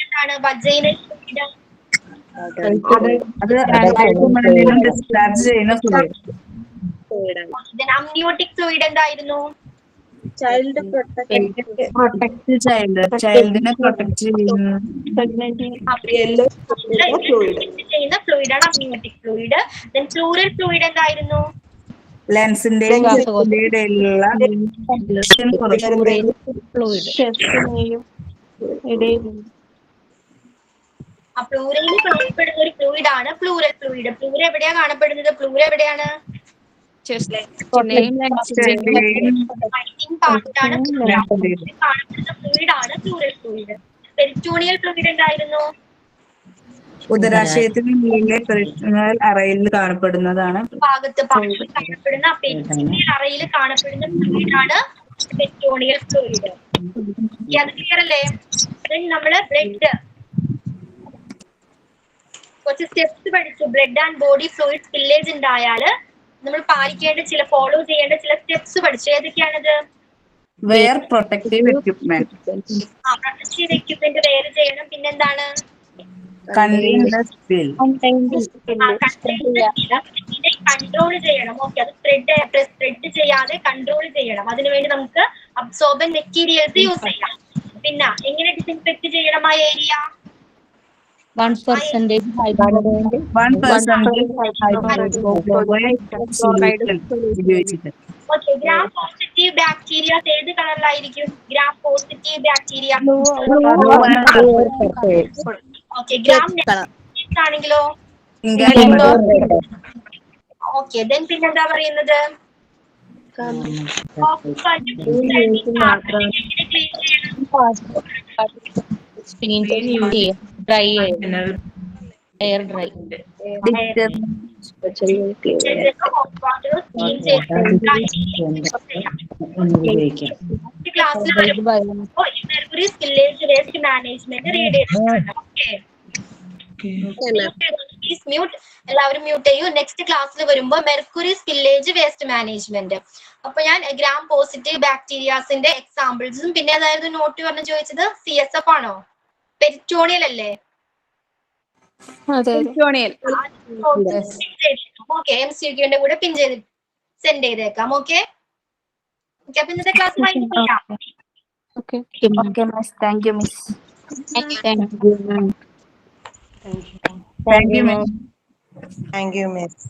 S1: എന്താണ്? Vaginal fluid.
S4: ഡിസ്ചാർജ് ചെയ്യുന്ന ഫ്ലൂയിഡ്.
S1: അമ്നിയോട്ടിക് ഫ്ലൂയിഡ് എന്തായിരുന്നു?
S4: ചൈൽഡിനെ പ്രൊട്ടക്ട്
S1: ചെയ്യുന്ന ഫ്ലൂയിഡ് ആണ് amniotic fluid. Then plural fluid എന്തായിരുന്നു?
S4: ലെൻസിന്റെയും
S1: പ്ലൂരയിൽ കാണപ്പെടുന്ന ഒരു ഫ്ലൂയിഡ് ആണ് പ്ലൂറൽ ഫ്ലൂയിഡ്. പ്ലൂര എവിടെയാ കാണപ്പെടുന്നത്? പ്ലൂര എവിടെയാണ്? പാർട്ടാണ് കാണപ്പെടുന്ന ഫ്ലൂയിഡ് ആണ് പ്ലൂറൽ ഫ്ലൂയിഡ്. പെരിറ്റോണിയൽ ഫ്ലൂയിഡ് എന്തായിരുന്നു?
S4: ഉദരാശയത്തിന് മുകളിലെ പെരിറ്റോണിയൽ അറയിൽ കാണപ്പെടുന്നതാണ്.
S1: ഭാഗത്ത് കാണപ്പെടുന്ന പെരിറ്റോണിയൽ അറയിൽ കാണപ്പെടുന്ന ഫ്ലൂയിഡ് ആണ് പെരിറ്റോണിയൽ ഫ്ലൂയിഡ്. അത് ക്ലിയർ അല്ലേ? നമ്മള് ബ്ലഡ് കുറച്ച് സ്റ്റെപ്സ് പഠിച്ചു. Blood and body fluid spillage ഉണ്ടായാല് നമ്മൾ പാലിക്കേണ്ട ചില ഫോളോ ചെയ്യേണ്ട ചില സ്റ്റെപ്സ് പഠിച്ചു. ഏതൊക്കെയാണത്?
S4: Wear protective equipment.
S1: Protective equipment wear ചെയ്യണം. പിന്നെന്താണ്? കൺട്രോൾ ചെയ്യണം. ഓക്കെ, അത് സ്പ്രെഡ് ചെയ്യാതെ കൺട്രോൾ ചെയ്യണം. അതിനുവേണ്ടി നമുക്ക് അബ്സോർബൻ മെറ്റീരിയൽസ് യൂസ് ചെയ്യാം. പിന്നെ എങ്ങനെ ഡിസിൻഫെക്ട് ചെയ്യണം ആ ഏരിയ?
S8: 1%
S4: ഉപയോഗിച്ചിട്ട്.
S1: ഓക്കെ, ഗ്രാം പോസിറ്റീവ് ബാക്ടീരിയാസ് ഏത് കളറിലായിരിക്കും? Gram positive bacteria. Okay, gram negative ആണെങ്കിലോ? ഓക്കെ, ദെൻ പിന്നെന്താ പറയുന്നത്?
S8: Dry air dry
S1: mercury spillage waste management read ചെയ്തിട്ടുണ്ട്. എല്ലാവരും മ്യൂട്ട് ചെയ്യൂ. നെക്സ്റ്റ് ക്ലാസ്സിൽ വരുമ്പോ മെർക്കുറി സ്പില്ലേജ് വേസ്റ്റ് മാനേജ്മെന്റ്. അപ്പൊ ഞാൻ ഗ്രാം പോസിറ്റീവ് ബാക്ടീരിയാസിന്റെ എക്സാമ്പിൾസും പിന്നെ അതായത് നോട്ട് പറഞ്ഞു ചോദിച്ചത് CSF ആണോ? പെരിറ്റോണിയൽ അല്ലേ? ഓക്കെ, MCQന്റെ കൂടെ പിൻ ചെയ്ത് സെൻഡ് ചെയ്തേക്കാം. ഓക്കെ, അപ്പൊ ഇന്നത്തെ ക്ലാസ്
S4: താങ്ക് യു മിസ്.